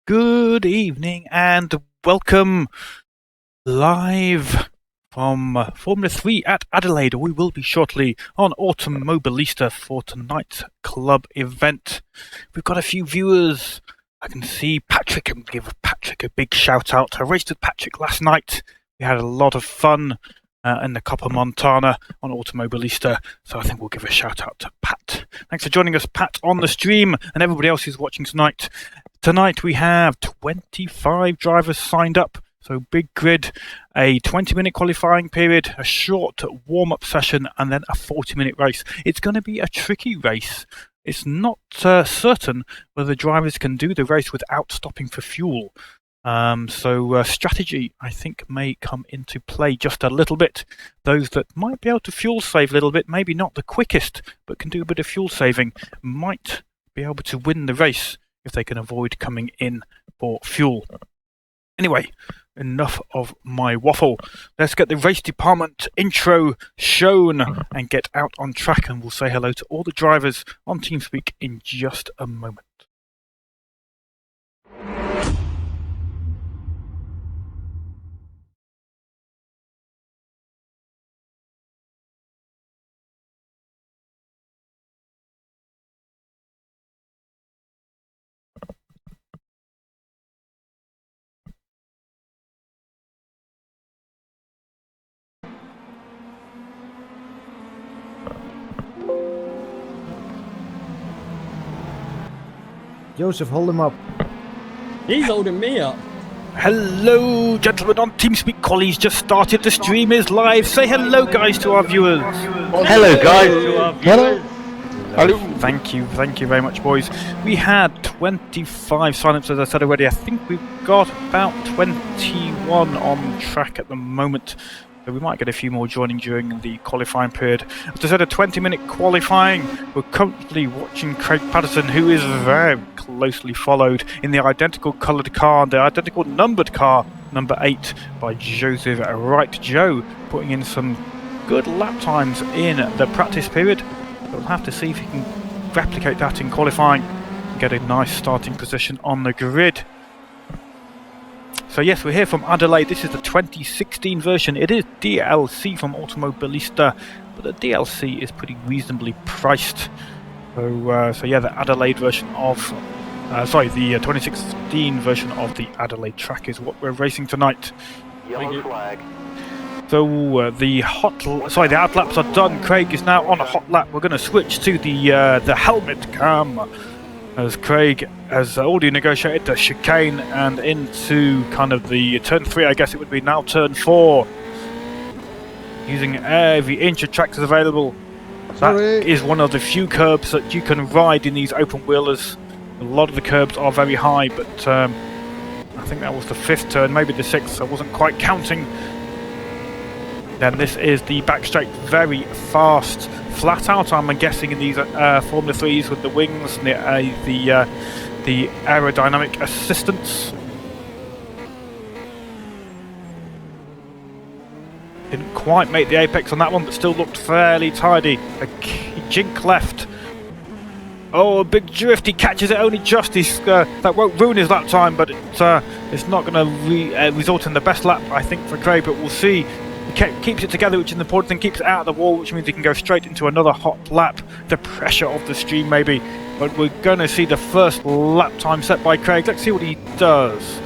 Good evening and welcome live from Formula 3 at Adelaide. We will be shortly on Automobilista for tonight's club event. We've got a few viewers. I can see Patrick, and give Patrick a big shout out. I raced with Patrick last night. We had a lot of fun in the Copper Montana on Automobilista, so I think we'll give a shout out to Pat. Thanks for joining us, Pat, on the stream, and everybody else who's watching tonight. Tonight we have 25 drivers signed up, so big grid, a 20-minute qualifying period, a short warm-up session, and then a 40-minute race. It's going to be a tricky race. It's not certain whether drivers can do the race without stopping for fuel. So strategy, I think, may come into play just a little bit. Those that might be able to fuel save a little bit, maybe not the quickest, but can do a bit of fuel saving, might be able to win the race if they can avoid coming in for fuel. Anyway, enough of my waffle. Let's get the race department intro shown and get out on track, and we'll say hello to all the drivers on TeamSpeak in just a moment. Joseph, hold him up. He's holding me up. Hello, gentlemen on TeamSpeak. Collie's just started. The stream is live. Say hello, guys, to our viewers. Hello, guys. Hello. Thank you very much, boys. We had 25 sign-ups, as I said already. I think we've got about 21 on track at the moment. So we might get a few more joining during the qualifying period. As I said, a 20-minute qualifying. We're currently watching Craig Patterson, who is very closely followed in the identical coloured car, the identical numbered car, number 8, by Joseph Wright. Joe putting in some good lap times in the practice period. We'll have to see if he can replicate that in qualifying and get a nice starting position on the grid. So yes, we're here from Adelaide. This is the 2016 version. It is DLC from Automobilista, but the DLC is pretty reasonably priced. So yeah, the Adelaide version of, the 2016 version of the Adelaide track is what we're racing tonight. Yellow flag. So the out laps are done. Craig is now on a hot lap. We're going to switch to the helmet cam, as Craig has already negotiated the chicane and into kind of the turn 3, I guess it would be now turn 4. Using every inch of track is available. That is one of the few curbs that you can ride in these open wheelers. A lot of the curbs are very high, but I think that was the 5th turn, maybe the 6th, I wasn't quite counting. Then this is the back straight, very fast. Flat out, I'm guessing, in these Formula 3s with the wings and the aerodynamic assistance. Didn't quite make the apex on that one, but still looked fairly tidy. A jink left. Oh, a big drift. He catches it only just. That won't ruin his lap time, but it's not going to result in the best lap, I think, for Craig. But we'll see. He keeps it together, which is the important thing, keeps it out of the wall, which means he can go straight into another hot lap. The pressure of the stream, maybe. But we're going to see the first lap time set by Craig. Let's see what he does.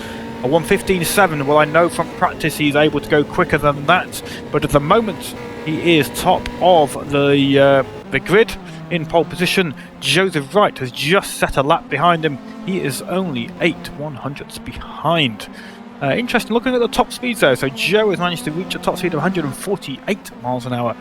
A 1:15.7. Well, I know from practice he's able to go quicker than that. But at the moment, he is top of the grid in pole position. Joseph Wright has just set a lap behind him. He is only 8/100ths behind. Interesting, looking at the top speeds there. So Joe has managed to reach a top speed of 148 miles an hour.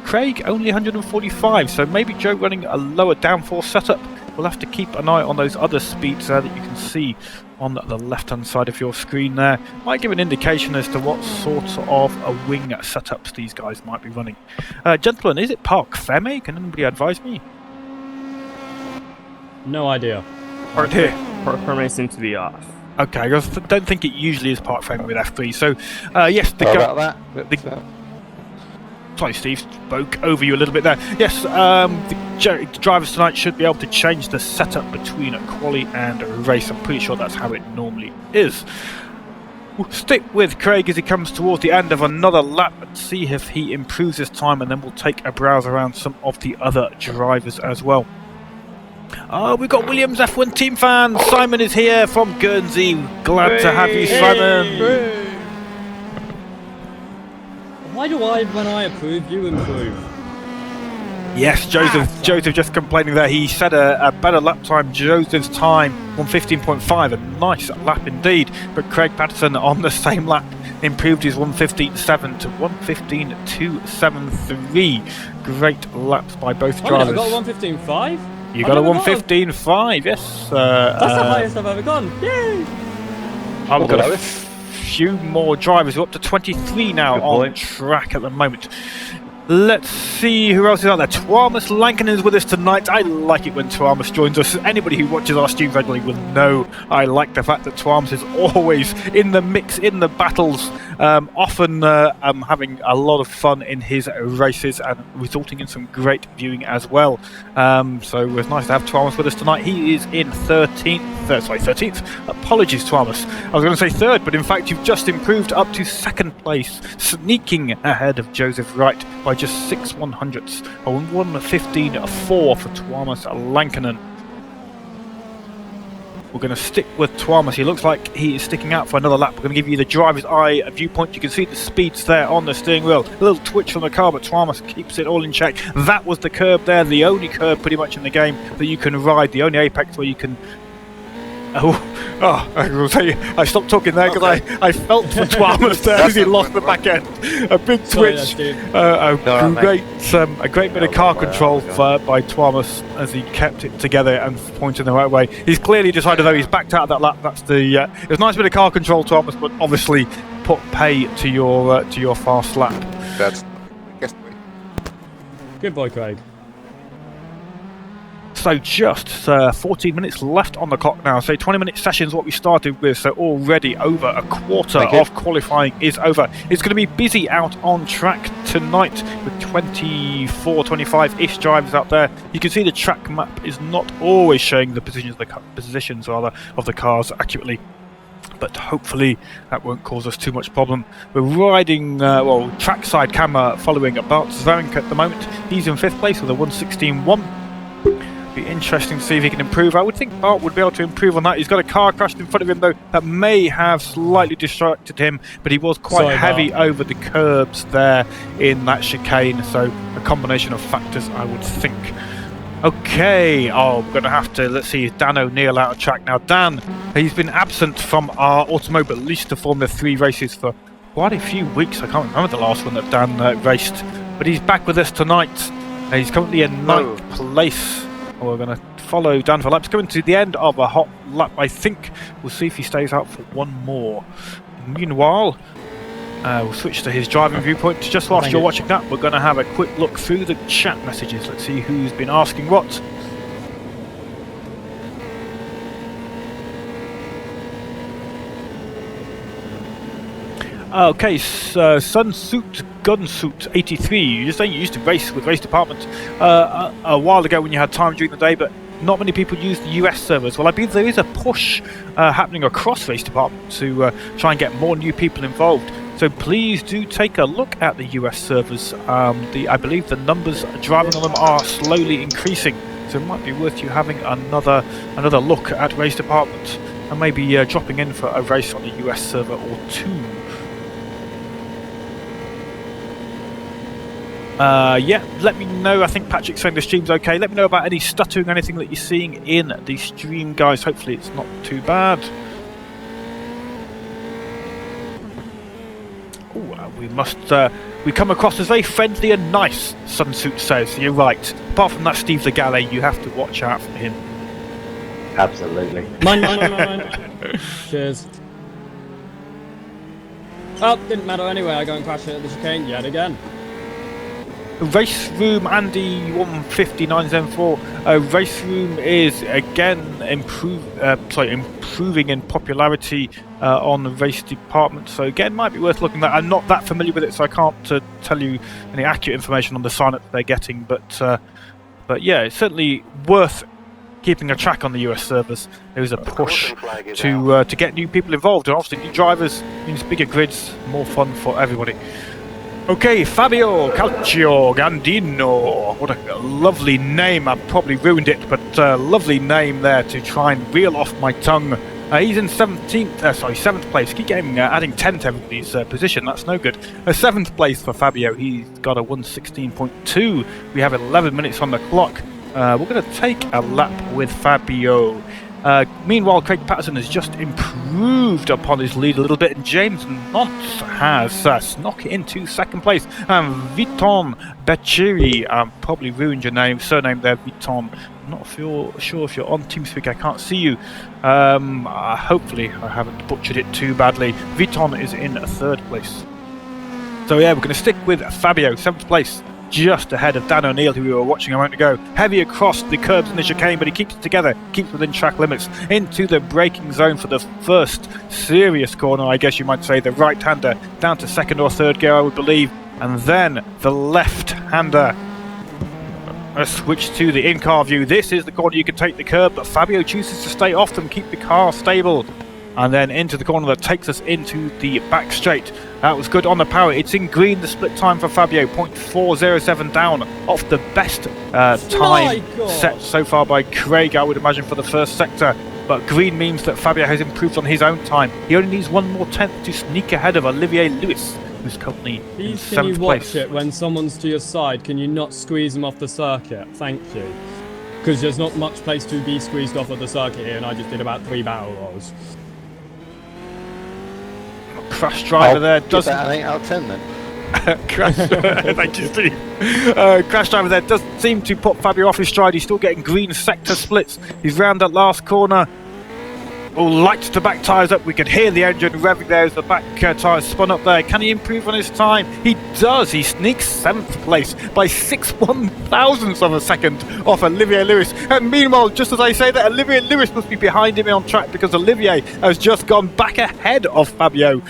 Craig only 145, so maybe Joe running a lower downforce setup. We'll have to keep an eye on those other speeds there that you can see on the left-hand side of your screen there. Might give an indication as to what sort of a wing setups these guys might be running. Gentlemen, is it Parc Fermé? Can anybody advise me? No idea. Right here. Parc Fermé seems to be off. Okay, I don't think it usually is Parc Fermé with F3. So yes, Sorry, Steve, spoke over you a little bit there. Yes, the drivers tonight should be able to change the setup between a quali and a race. I'm pretty sure that's how it normally is. We'll stick with Craig as he comes towards the end of another lap and see if he improves his time, and then we'll take a browse around some of the other drivers as well. We've got Williams F1 team fans. Simon is here from Guernsey. Glad to have you, Simon. Why do I, when I approve, you improve? Yes, Joseph just complaining there. He said a better lap time. Joseph's time, 1:15.5, a nice lap indeed. But Craig Patterson on the same lap improved his 1:15.7 to 1:15.273. Great laps by both drivers. I got a 1:15.5? You got a 1:15.5, yes. That's the highest I've ever gone. Yay! I've got a few more drivers. We're up to 23 now on track at the moment. Let's see who else is out there. Tuomas Lankinen is with us tonight. I like it when Tuomas joins us. Anybody who watches our streams regularly will know I like the fact that Tuomas is always in the mix, in the battles, often having a lot of fun in his races and resulting in some great viewing as well. So it was nice to have Tuomas with us tonight. He is in 13th. Apologies, Tuomas. I was going to say third, but in fact you've just improved up to second place, sneaking ahead of Joseph Wright by just 6/100ths, a 1:15.4 for Tuomas Lankinen. We're going to stick with Tuomas. He looks like he is sticking out for another lap. We're going to give you the driver's eye viewpoint. You can see the speeds there on the steering wheel. A little twitch from the car, but Tuomas keeps it all in check. That was the curb there, the only curb pretty much in the game that you can ride, the only apex where you can... I will tell you, I stopped talking there because I felt for Tuomas there as he lost the back end. A big twitch, a great bit of car control by Tuomas as he kept it together and pointed the right way. He's clearly decided though he's backed out of that lap. That's the it was a nice bit of car control, Tuomas, but obviously put pay to your fast lap. That's good boy, Craig. So just 14 minutes left on the clock now. So 20-minute sessions what we started with. So already over a quarter of qualifying is over. It's going to be busy out on track tonight with 24, 25-ish drivers out there. You can see the track map is not always showing the positions of the cars accurately. But hopefully that won't cause us too much problem. We're riding, trackside camera following Bart Zwarenk at the moment. He's in 5th place with a 1:16.1. Be interesting to see if he can improve. I would think Bart would be able to improve on that. He's got a car crashed in front of him though that may have slightly distracted him, but he was quite heavy over the curbs there in that chicane, so a combination of factors I would think. Okay, we're going to have to, let's see, Dan O'Neill out of track now. Dan, he's been absent from our Automobilista Formula 3 races for quite a few weeks. I can't remember the last one that Dan raced, but he's back with us tonight. He's currently in 9th place. We're going to follow Dan for laps. Coming to the end of a hot lap, I think. We'll see if he stays out for one more. Meanwhile, we'll switch to his driving viewpoint. Just whilst you're watching that, we're going to have a quick look through the chat messages. Let's see who's been asking what. Okay, Sunsuit Gunsuit 83. You're saying you used to race with Race Department a while ago when you had time during the day, but not many people use the US servers. Well, I believe there is a push happening across Race Department to try and get more new people involved. So please do take a look at the US servers. I believe the numbers driving on them are slowly increasing, so it might be worth you having another look at Race Department and maybe dropping in for a race on the US server or two. Let me know. I think Patrick's saying the stream's okay. Let me know about any stuttering, anything that you're seeing in the stream, guys. Hopefully it's not too bad. We come across as very friendly and nice, Sunsuit says. You're right. Apart from that Steve the Galley, you have to watch out for him. Absolutely. Mine. Cheers. Oh, didn't matter anyway. I go and crash it at the chicane yet again. Race Room Andy 15974. Race Room is again improving in popularity on the Race Department. So again, might be worth looking at. I'm not that familiar with it, so I can't tell you any accurate information on the sign-up they're getting. But yeah, it's certainly worth keeping a track on the US servers. There is a push to get new people involved, and obviously new drivers means bigger grids, more fun for everybody. Okay, Fabio Calcio Gandino. What a lovely name. I've probably ruined it, but lovely name there to try and reel off my tongue. He's in 7th place. Keep getting adding 10 to everybody's position. That's no good. 7th place for Fabio. He's got a 1:16.2. We have 11 minutes on the clock. We're going to take a lap with Fabio. Meanwhile, Craig Patterson has just improved upon his lead a little bit, and James Nance has snuck it into 2nd place. Viton Beccheri, probably ruined your surname there, Viton. I'm not sure if you're on TeamSpeak. I can't see you. Hopefully, I haven't butchered it too badly. Viton is in 3rd place. So yeah, we're going to stick with Fabio, 7th place. Just ahead of Dan O'Neill, who we were watching a moment ago. Heavy across the curbs in the chicane, but he keeps it together, keeps within track limits, into the braking zone for the first serious corner, I guess you might say. The right-hander down to 2nd or 3rd gear, I would believe, and then the left-hander. A switch to the in-car view. This is the corner you can take the curb, but Fabio chooses to stay off them, keep the car stable. And then into the corner that takes us into the back straight. That was good on the power. It's in green, the split time for Fabio, 0.407 down off the best time set so far by Craig, I would imagine, for the first sector. But green means that Fabio has improved on his own time. He only needs 1 more tenth to sneak ahead of Olivier Lewis, who's currently in 7th place. Can you watch it when someone's to your side? Can you not squeeze them off the circuit? Thank you. Because there's not much place to be squeezed off of the circuit here, and I just did about 3 barrel rolls. Crash driver there doesn't. That an 8 out of 10 then. Crash. Thank you, Steve. Crash driver there doesn't seem to put Fabio off his stride. He's still getting green sector splits. He's round that last corner. Oh, lights to back tyres up. We can hear the engine revving there as the back tyres spun up there. Can he improve on his time? He does. He sneaks 7th place by 6/1000ths of a second off Olivier Lewis. And meanwhile, just as I say that, Olivier Lewis must be behind him on track because Olivier has just gone back ahead of Fabio.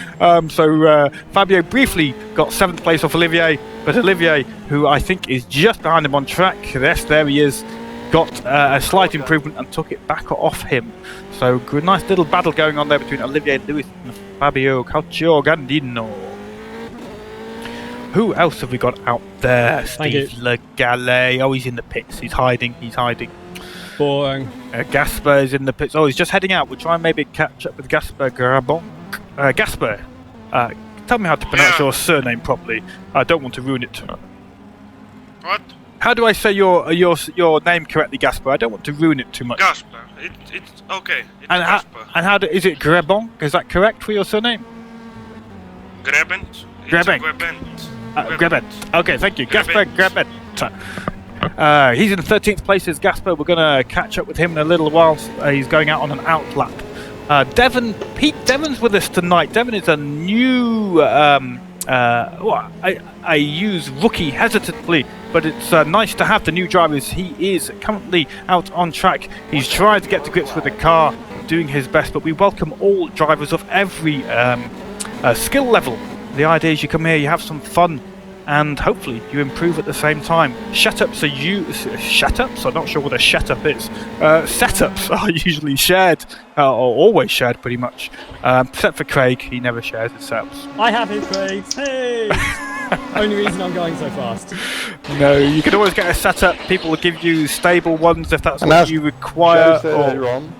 So Fabio briefly got 7th place off Olivier, but Olivier, who I think is just behind him on track, yes, there he is, got a slight improvement and took it back off him. So good, nice little battle going on there between Olivier Lewis and Fabio Calcio Gandino. Who else have we got out there? Steve Legale. Oh, he's in the pits. He's hiding. Boring. Gasper is in the pits. Oh, he's just heading out. We'll try and maybe catch up with Gasper Grabon. Gasper, tell me how to pronounce your surname properly. I don't want to ruin it. What? How do I say your name correctly, Gasper? I don't want to ruin it too much. Gasper. It's okay. It's Gasper. Is it Grebon? Is that correct for your surname? Grebent. Grebent. Okay, thank you. Gasper Grebent. He's in 13th place as Gasper. We're going to catch up with him in a little while. He's going out on an out lap. Pete Devon's with us tonight. Devon is a new... I use rookie hesitantly, but it's nice to have the new drivers. He is currently out on track. He's trying to get to grips with the car, doing his best, but we welcome all drivers of every skill level. The idea is you come here, you have some fun, and hopefully you improve at the same time. Setups I'm not sure what a setup is. Setups are usually shared, or always shared pretty much, except for Craig. He never shares his setups. I have it, Craig. Hey! Only reason I'm going so fast. No, you can always get a setup. People will give you stable ones if that's what you require. Earlier on,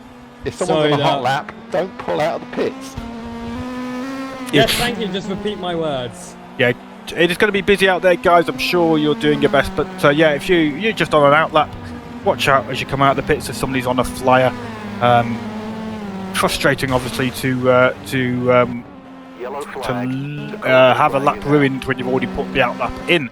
if someone's on a hot lap, don't pull out of the pits. Yes, thank you. Just repeat my words. Yeah. It is going to be busy out there, guys. I'm sure you're doing your best, but yeah, if you're just on an out lap, watch out as you come out of the pits if somebody's on a flyer. Frustrating, obviously, to have a lap ruined when you've already put the out lap in.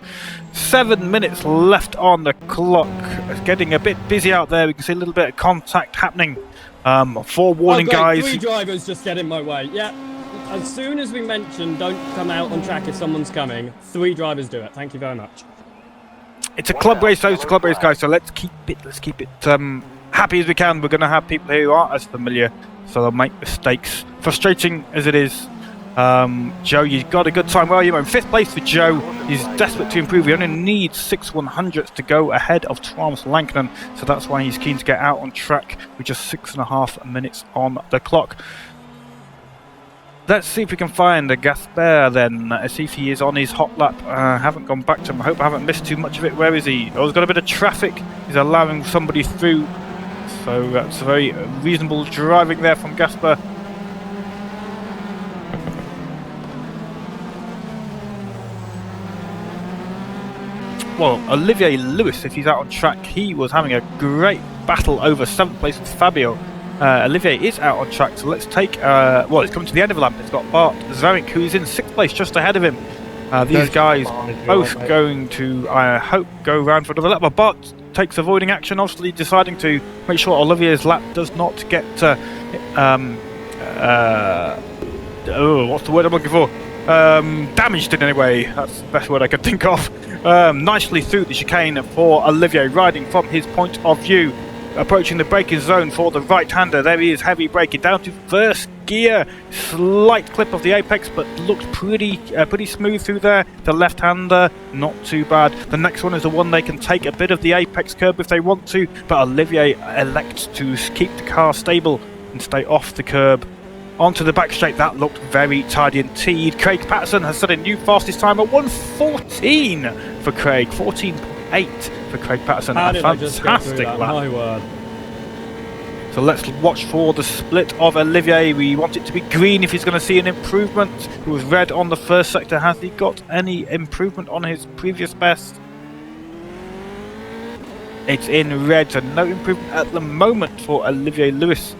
7 minutes left on the clock. It's getting a bit busy out there. We can see a little bit of contact happening. Forewarning, guys. 3 drivers just get in my way. Yeah. As soon as we mention don't come out on track if someone's coming, 3 drivers do it. Thank you very much. It's a club race, though. It's a club race, guys. So let's keep it happy as we can. We're going to have people here who aren't as familiar, so they'll make mistakes. Frustrating as it is. Joe, you've got a good time. Well, you're in 5th place for Joe. He's desperate to improve. He only needs 6 100ths to go ahead of Thomas Lankinen, so that's why he's keen to get out on track with just 6.5 minutes on the clock. Let's see if we can find a Gasper then. Let's see if he is on his hot lap. I haven't gone back to him. I hope I haven't missed too much of it. Where is he? Oh, he's got a bit of traffic. He's allowing somebody through. So that's very reasonable driving there from Gasper. Well, Olivier Lewis, if he's out on track, he was having a great battle over 7th place with Fabio. Olivier is out on track, so let's take... well, it's coming to the end of the lap. It's got Bart Zarink, who is in 6th place, just ahead of him. These guys both going to, I hope, go round for another lap. But Bart takes avoiding action, obviously deciding to make sure Olivier's lap does not get... what's the word I'm looking for? Damaged in any way. That's the best word I could think of. Nicely through the chicane for Olivier, riding from his point of view, approaching the braking zone for the right-hander. There he is, heavy braking down to 1st gear. Slight clip of the apex, but looked pretty smooth through there. The left-hander, not too bad. The next one is the one they can take a bit of the apex curb if they want to, but Olivier elects to keep the car stable and stay off the curb. Onto the back straight, that looked very tidy indeed. Craig Patterson has set a new fastest time at 1:14 for Craig, 14.8 for Craig Patterson. How A did I just get through fantastic that? lap. My word. So let's watch for the split of Olivier. We want it to be green if he's going to see an improvement. It was red on the first sector. Has he got any improvement on his previous best? It's in red, so no improvement at the moment for Olivier Lewis.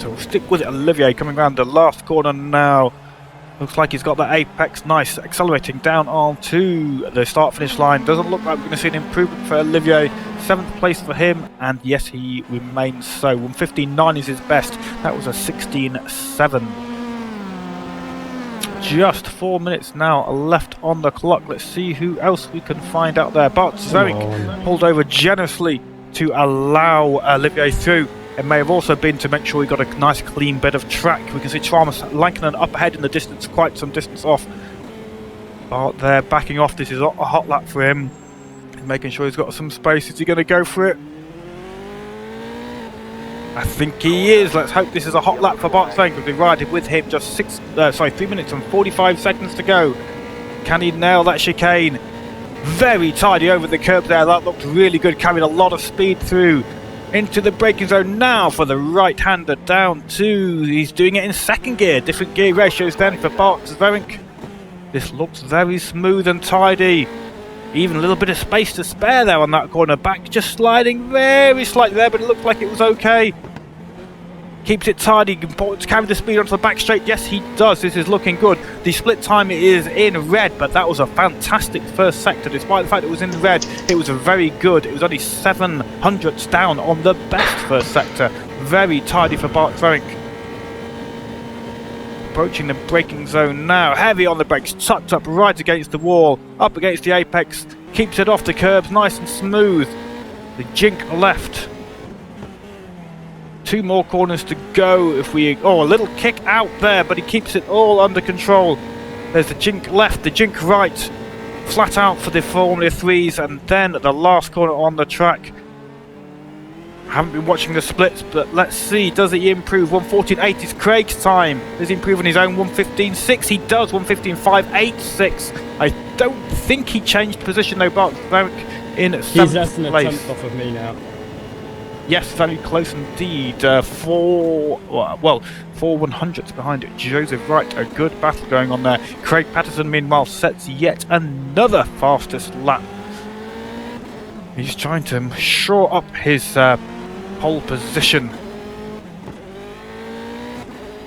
So we'll stick with it. Olivier coming around the last corner now. Looks like he's got that apex nice, accelerating down onto the start-finish line. Doesn't look like we're going to see an improvement for Olivier. 7th place for him, and yes, he remains so. 1:15.9 is his best. That was a 16.7. Just 4 minutes now left on the clock. Let's see who else we can find out there. Bart Zarink pulled over generously to allow Olivier through. It may have also been to make sure we got a nice clean bit of track. We can see Thomas Lankinen up ahead in the distance, quite some distance off. Bart there backing off. This is a hot lap for him. Making sure he's got some space. Is he going to go for it? I think he is. Let's hope this is a hot lap for Bart Zarink, because we ride with him just 3 minutes and 45 seconds to go. Can he nail that chicane? Very tidy over the curb there. That looked really good. Carried a lot of speed through. Into the braking zone now for the right-hander down to... He's doing it in 2nd gear. Different gear ratios then for Bart Zarink. This looks very smooth and tidy. Even a little bit of space to spare there on that corner. Back just sliding very slightly there, but it looked like it was okay. Keeps it tidy. To carry the speed onto the back straight. Yes, he does. This is looking good. The split time is in red, but that was a fantastic first sector. Despite the fact it was in red, it was a very good. It was only 700ths down on the best first sector. Very tidy for Bart Zarink. Approaching the braking zone now. Heavy on the brakes. Tucked up right against the wall. Up against the apex. Keeps it off the curbs. Nice and smooth. The jink left. 2 more corners to go if we... Oh, a little kick out there, but he keeps it all under control. There's the jink left, the jink right. Flat out for the Formula 3s, and then the last corner on the track. I haven't been watching the splits, but let's see. Does he improve? 1:14.8 is Craig's time. Does he improve on his own? 1:15.6. He does. 1:15.586. I don't think he changed position though, Bart Zarink in 7th place. He's less than a tenth off of me now. Yes, very close indeed. 4 100ths behind Joseph Wright. A good battle going on there. Craig Patterson, meanwhile, sets yet another fastest lap. He's trying to shore up his pole position.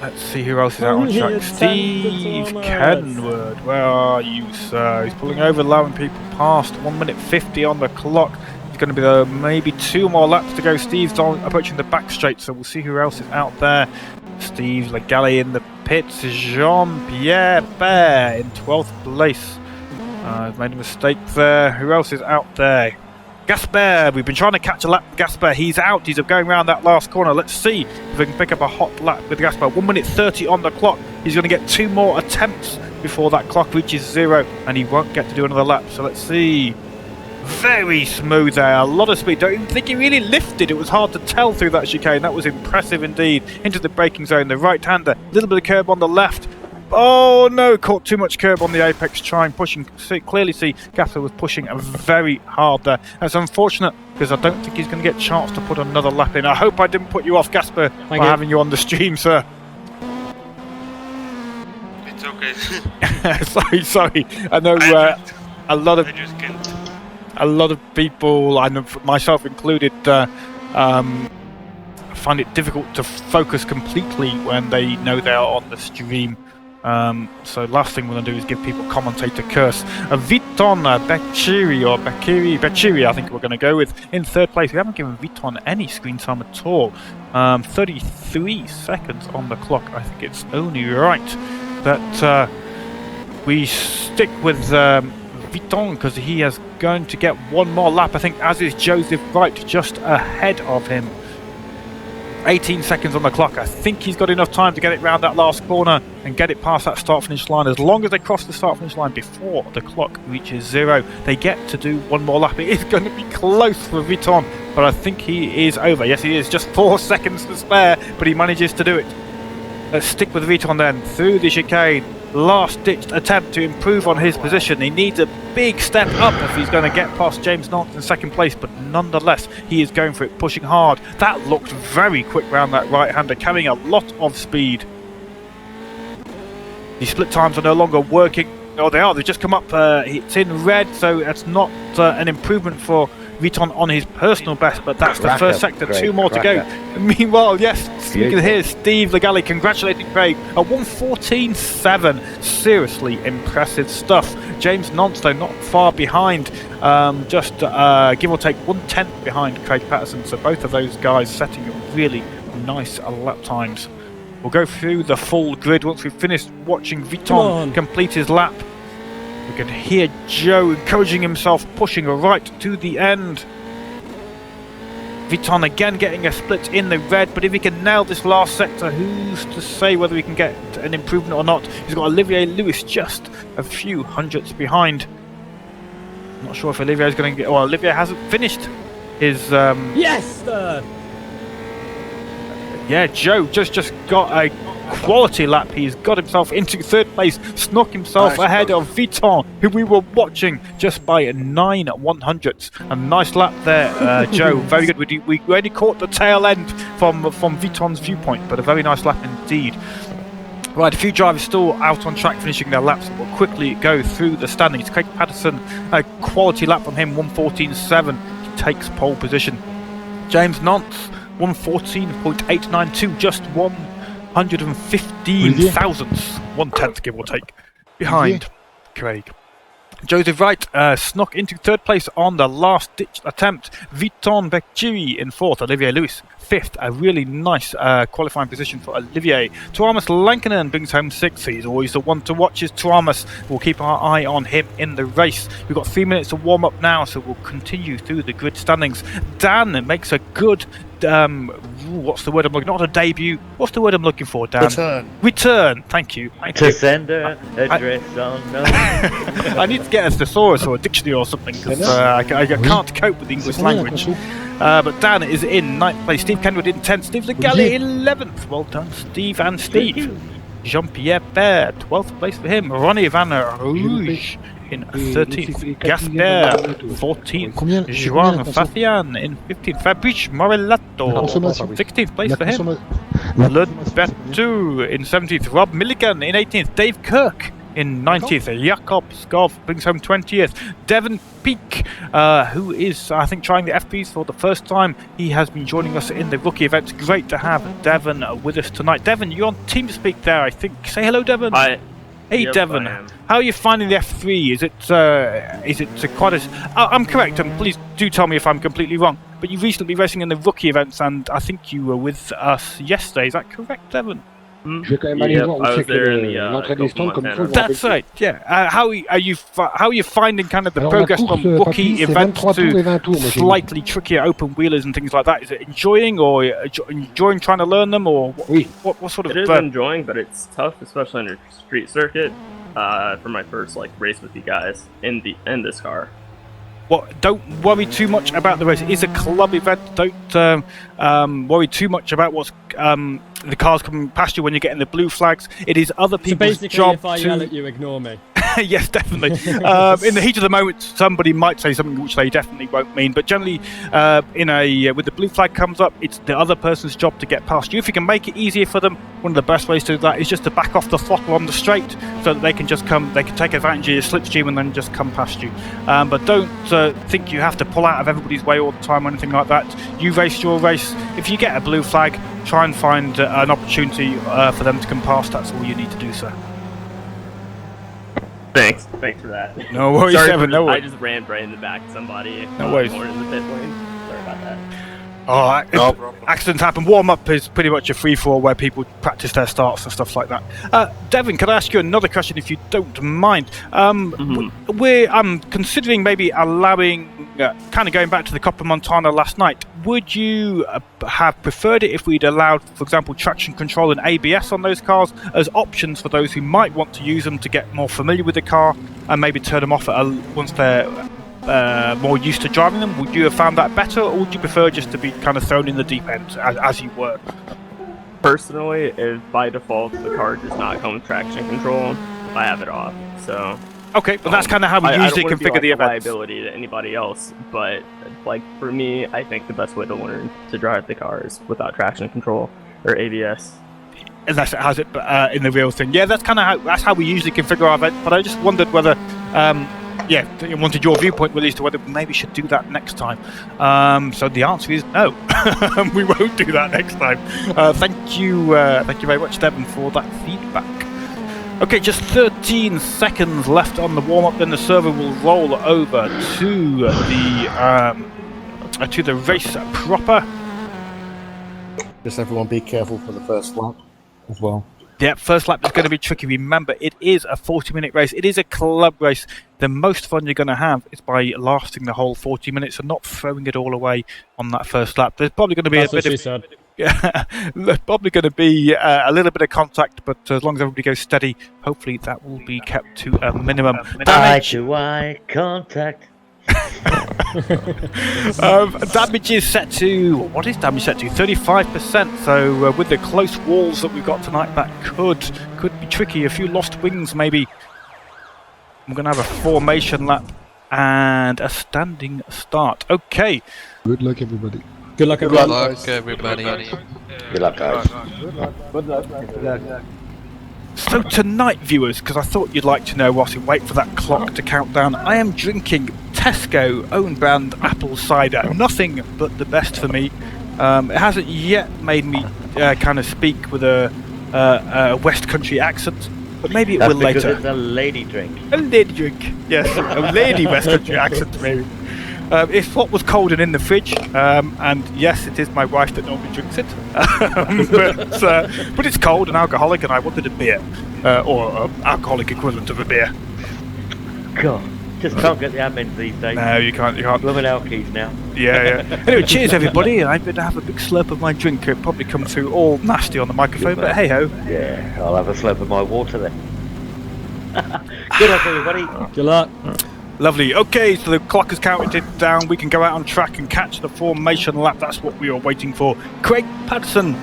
Let's see who else is out on track. Steve Kenward, where are you, sir? He's pulling over, allowing people past. 1:50 on the clock. Going to be maybe 2 more laps to go. Steve's approaching the back straight, so we'll see who else is out there. Steve Legale in the pits. Jean-Pierre Bear in 12th place. I've made a mistake there. Who else is out there? Gasper, we've been trying to catch a lap with Gasper. He's out. He's going around that last corner. Let's see if we can pick up a hot lap with Gasper. 1 minute 30 on the clock. He's going to get 2 more attempts before that clock reaches 0, and he won't get to do another lap. So let's see. Very smooth there. A lot of speed. Don't even think he really lifted. It was hard to tell through that chicane. That was impressive indeed. Into the braking zone. The right-hander. A little bit of curb on the left. Oh no, caught too much curb on the apex, pushing, clearly see Gasper was pushing very hard there. That's unfortunate because I don't think he's going to get a chance to put another lap in. I hope I didn't put you off, Gasper, by having you on the stream, sir. It's okay. sorry. I know a lot of people, I know myself included, find it difficult to focus completely when they know they are on the stream. So last thing we're going to do is give people commentator curse. Viton Bekiri, I think we're going to go with in 3rd place. We haven't given Viton any screen time at all. 33 seconds on the clock. I think it's only right that we stick with Viton because he is going to get 1 more lap, I think, as is Joseph Wright, just ahead of him. 18 seconds on the clock. I think he's got enough time to get it round that last corner and get it past that start-finish line. As long as they cross the start-finish line before the clock reaches 0, they get to do 1 more lap. It is going to be close for Viton, but I think he is over. Yes, he is. Just 4 seconds to spare, but he manages to do it. Let's stick with Viton then, through the chicane. Last-ditched attempt to improve on his position. He needs a big step up if he's going to get past James Nance in 2nd place, but nonetheless, he is going for it, pushing hard. That looked very quick round that right-hander, carrying a lot of speed. The split times are no longer working. Oh, they are. They've just come up. It's in red, so it's not an improvement for Viton on his personal best, but that's the first sector. 2 more to go. Meanwhile, yes, you can hear Steve Legale congratulating Craig at 1:14.7. Seriously impressive stuff. James Nance, though, not far behind, just give or take 1/10 behind Craig Patterson. So both of those guys setting really nice lap times. We'll go through the full grid once we've finished watching Viton complete his lap. We can hear Joe encouraging himself, pushing right to the end. Viton again getting a split in the red, but if he can nail this last sector, who's to say whether we can get an improvement or not? He's got Olivier Lewis just a few hundredths behind. Not sure if Olivier's going to get... Well, Olivier hasn't finished his... Yes, third! Yeah, Joe just got a quality lap. He's got himself into 3rd place, snuck himself ahead of Viton, who we were watching just by 9 100ths. A nice lap there, Joe. Very good. We only caught the tail end from Viton's viewpoint, but a very nice lap indeed. Right, a few drivers still out on track finishing their laps. We'll quickly go through the standings. Craig Patterson, a quality lap from him, 1:14.7. He takes pole position. James Nance, 1:14.892, just 115 thousandths, 1/10 give or take, behind Craig. Joseph Wright snuck into 3rd place on the last-ditch attempt. Viton Bekiri in 4th, Olivier Lewis 5th. A really nice qualifying position for Olivier. Tuomas Lankinen brings home 6th. He's always the one to watch, is Tuomas. We'll keep our eye on him in the race. We've got 3 minutes to warm up now, so we'll continue through the grid standings. Dan makes a good... what's the word I'm looking for? Not a debut. What's the word I'm looking for, Dan? Return. Thank you. To send an address on. No. I need to get a thesaurus or a dictionary or something because I can't cope with the English language. But Dan is in 9th place. Steve Kenwood in 10th. Steve Legale 11th. Well done, Steve and Steve. Jean-Pierre Bear, 12th place for him. Ronnie Van Rouge in 13th. Gasper, 14th. Joan Fathian in 15th. Fabrice Morellato, 16th place for him. Le Bertou in 17th. Rob Milligan in 18th. Dave Kirk in 19th. Jakob Skov brings home 20th. Devon Peak, who is, I think, trying the FPs for the first time. He has been joining us in the rookie events. Great to have Devon with us tonight. Devon, you're on TeamSpeak there, I think. Say hello, Devon. Hi. Hey, yep, Devon. How are you finding the F3? Is it quite as... I'm correct, and please do tell me if I'm completely wrong, but you've recently been racing in the rookie events, and I think you were with us yesterday. Is that correct, Devon? Mm. Je vais quand même aller Yep, voir où I c'est was que there in the, l'entrée des Gulf of stands, comme ça, Montana. je vois avec That's right. Yeah. How are you finding kind of the Alors, la progress course, from rookie papy, c'est events 23 tours et to 20 tours, moi, j'ai vu. slightly trickier open wheelers and things like that? Is it enjoying or enjoying trying to learn them, or Oui. what sort of? It is enjoying, but it's tough, especially on your street circuit. For my first race with you guys in this car. Well, don't worry too much about the race. It is a club event. Don't worry too much about what's the cars coming past you when you're getting the blue flags. It is other So people's basically, job if I to. yell at you, ignore me. Yes, definitely. In the heat of the moment, somebody might say something which they definitely won't mean. But generally, with the blue flag comes up, it's the other person's job to get past you. If you can make it easier for them, one of the best ways to do that is just to back off the throttle on the straight, so that they can just come. They can take advantage of your slipstream and then just come past you. But don't think you have to pull out of everybody's way all the time or anything like that. You race your race. If you get a blue flag, try and find an opportunity for them to come past. That's all you need to do, sir. Thanks for that. No worries, Sorry Evan. No I worries. just ran right in the back of somebody. No worries. Or in the pit lane. Sorry about that. Oh, No problem. accidents happen. Warm-up is pretty much a free-for-all where people practice their starts and stuff like that. Devin, can I ask you another question if you don't mind? I'm considering maybe allowing, kind of going back to the Copper Montana last night, would you have preferred it if we'd allowed, for example, traction control and ABS on those cars as options for those who might want to use them to get more familiar with the car and maybe turn them off once they're more used to driving them? Would you have found that better, or would you prefer just to be kind of thrown in the deep end as you were? Personally, if by default the car does not come with traction control, I have it off. So Okay, but that's kind of how we I usually don't wanna be, configure the a events. liability to anybody else, but for me, I think the best way to learn to drive the car is without traction control or ABS. Unless it has it in the real thing. Yeah, that's kind of how we usually configure our event. But I just wondered whether, I wanted your viewpoint really as to whether we maybe should do that next time. So the answer is no. We won't do that next time. Thank you very much, Devon, for that feedback. Okay, just 13 seconds left on the warm-up, then the server will roll over to the race proper. Just everyone be careful for the first lap as well. Yeah, first lap is going to be tricky. Remember, it is a 40-minute race. It is a club race. The most fun you're going to have is by lasting the whole 40 minutes and not throwing it all away on that first lap. There's probably going to be That's a what bit she of... said. There's probably going to be a little bit of contact, but as long as everybody goes steady, hopefully that will be kept to a minimum. Eye to eye contact. Damage is set to... What is damage set to? 35%. So with the close walls that we've got tonight, that could be tricky. A few lost wings, maybe. I'm going to have a formation lap and a standing start. Okay. Good luck, everybody. Good luck, Good everyone. luck, everybody. Good luck, guys. So tonight, viewers, because I thought you'd like to know whilst we wait for that clock to count down, I am drinking Tesco own brand apple cider. Nothing but the best for me. It hasn't yet made me kind of speak with a West Country accent, but maybe it That's will because later. it's a lady drink. A lady drink, yes, a lady West Country accent maybe. It's what was cold and in the fridge, and yes, it is my wife that normally drinks it. But it's cold and alcoholic, and I wanted a beer, or an alcoholic equivalent of a beer. God, just can't get the admin these days. No, you can't. Blooming alkies now. Yeah. Anyway, cheers everybody, and I'm going to have a big slurp of my drink. It'll probably come through all nasty on the microphone, but hey ho. Yeah, I'll have a slurp of my water then. Good luck, everybody. Good luck. Lovely. Okay, so the clock is counted down. We can go out on track and catch the formation lap. That's what we are waiting for. Craig Patterson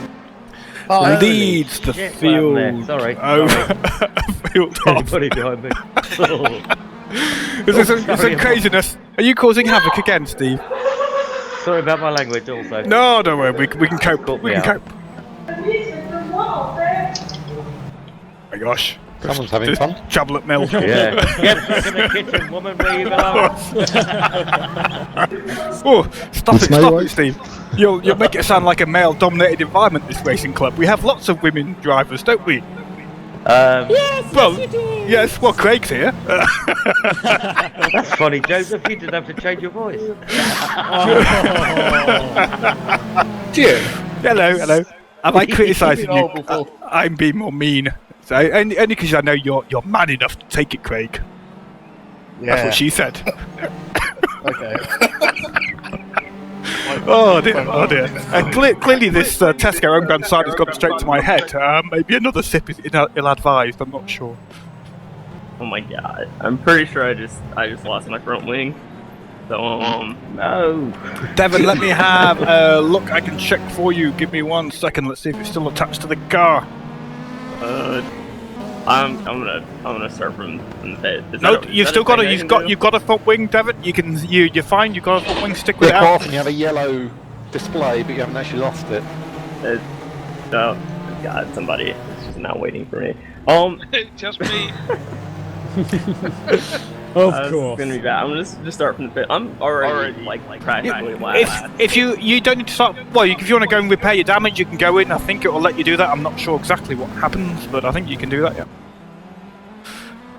leads the shit, field. what happened there? Sorry. Field off. Anybody behind me? Is this craziness? Are you causing havoc again, Steve? Sorry about my language also. No, don't worry. We can cope. Sort We me can out. cope. Oh my gosh. Someone's having fun. Trouble at Mill. Yeah. Get back in the kitchen, woman, where you belong. Oh, stop It's my it, wife. Steve. You'll make it sound like a male-dominated environment, this racing club. We have lots of women drivers, don't we? Yes, well, Craig's here. That's funny, Joseph. You didn't have to change your voice. Hello. Am I criticising you? Horrible, Phil. I'm being more mean. So, only because I know you're man enough to take it, Craig. That's what she said. Okay. Oh dear, oh dear. Clearly this Tesco own brand cider has gone straight to my head. Maybe another sip is ill-advised, I'm not sure. Oh my god. I'm pretty sure I just lost my front wing. So, No. Devon, let me have a look. I can check for you. Give me 1 second. Let's see if it's still attached to the car. I'm gonna start from the pit. No, you've got a front wing, Devon. You're fine. You've got a front wing. Stick with Click it out. off and you have a yellow display, but you haven't actually lost it. Oh god, somebody is just now waiting for me. Just me. Of It's course. gonna be bad. I'm gonna just start from the pit. I'm already like practically last. If you don't need to start, well, if you want to go and repair your damage, you can go in. I think it will let you do that. I'm not sure exactly what happens, but I think you can do that. Yeah.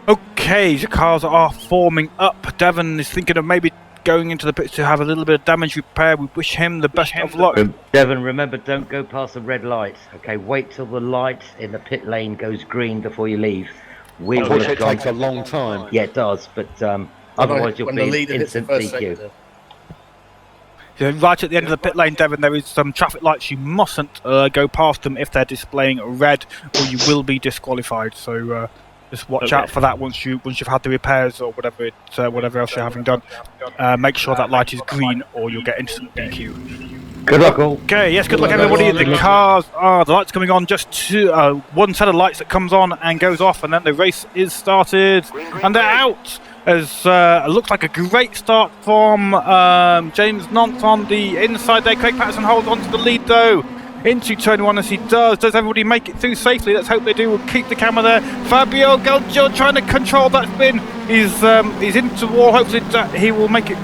Okay, the cars are forming up. Devon is thinking of maybe going into the pits to have a little bit of damage repair. We wish him the best of luck. Devon, remember, don't go past the red lights. Okay, wait till the light in the pit lane goes green before you leave. We will Unfortunately, have it gone. takes a long time. Yeah, it does, but otherwise you'll when be the in leader hits the instant first DQ. sector. So right at the end of the pit lane, Devon, there is some traffic lights. You mustn't go past them if they're displaying red, or you will be disqualified. So just watch out for that once you've had the repairs or whatever else you're having done. Make sure that light is green, or you'll get instant DQ. Good luck, all. Okay, yes, good luck everybody. The cars the lights coming on, just one set of lights that comes on and goes off, and then the race is started, and they're out. As it looks like a great start from James Nance on the inside there. Craig Patterson holds on to the lead though. Into turn 1 as he does. Does everybody make it through safely? Let's hope they do. We'll keep the camera there. Fabio Galgio trying to control that spin. He's into the wall. Hopefully he will make it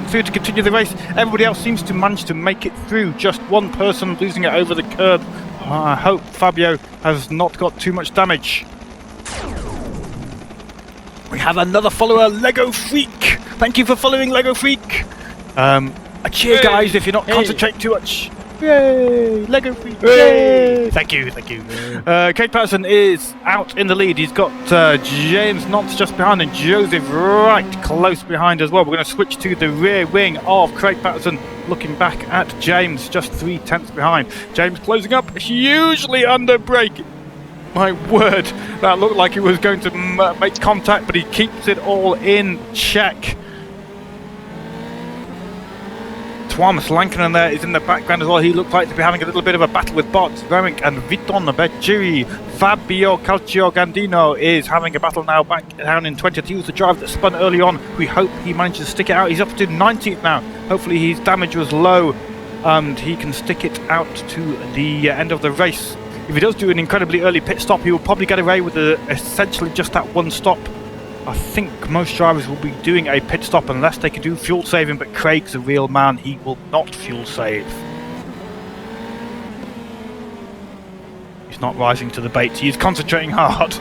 through to continue the race. Everybody else seems to manage to make it through. Just one person losing it over the curb. I hope Fabio has not got too much damage. We have another follower, Lego Freak. Thank you for following, Lego Freak. A cheer, guys, if you're not concentrating too much. Yay! Lego Freak! Yay! Thank you. Craig Patterson is out in the lead. He's got James Nance just behind and Joseph right close behind as well. We're going to switch to the rear wing of Craig Patterson, looking back at James, just 3/10 behind. James closing up, hugely under brake. My word, that looked like he was going to make contact, but he keeps it all in check. Thomas Lankinen there is in the background as well. He looks like to be having a little bit of a battle with Bart Verink and Viton Becchiri. Fabio Calcio Gandino is having a battle now back down in 20th. He was the driver that spun early on. We hope he manages to stick it out. He's up to 19th now. Hopefully his damage was low and he can stick it out to the end of the race. If he does do an incredibly early pit stop, he will probably get away with essentially just that one stop. I think most drivers will be doing a pit stop unless they can do fuel saving, but Craig's a real man. He will not fuel save. He's not rising to the bait. He is concentrating hard.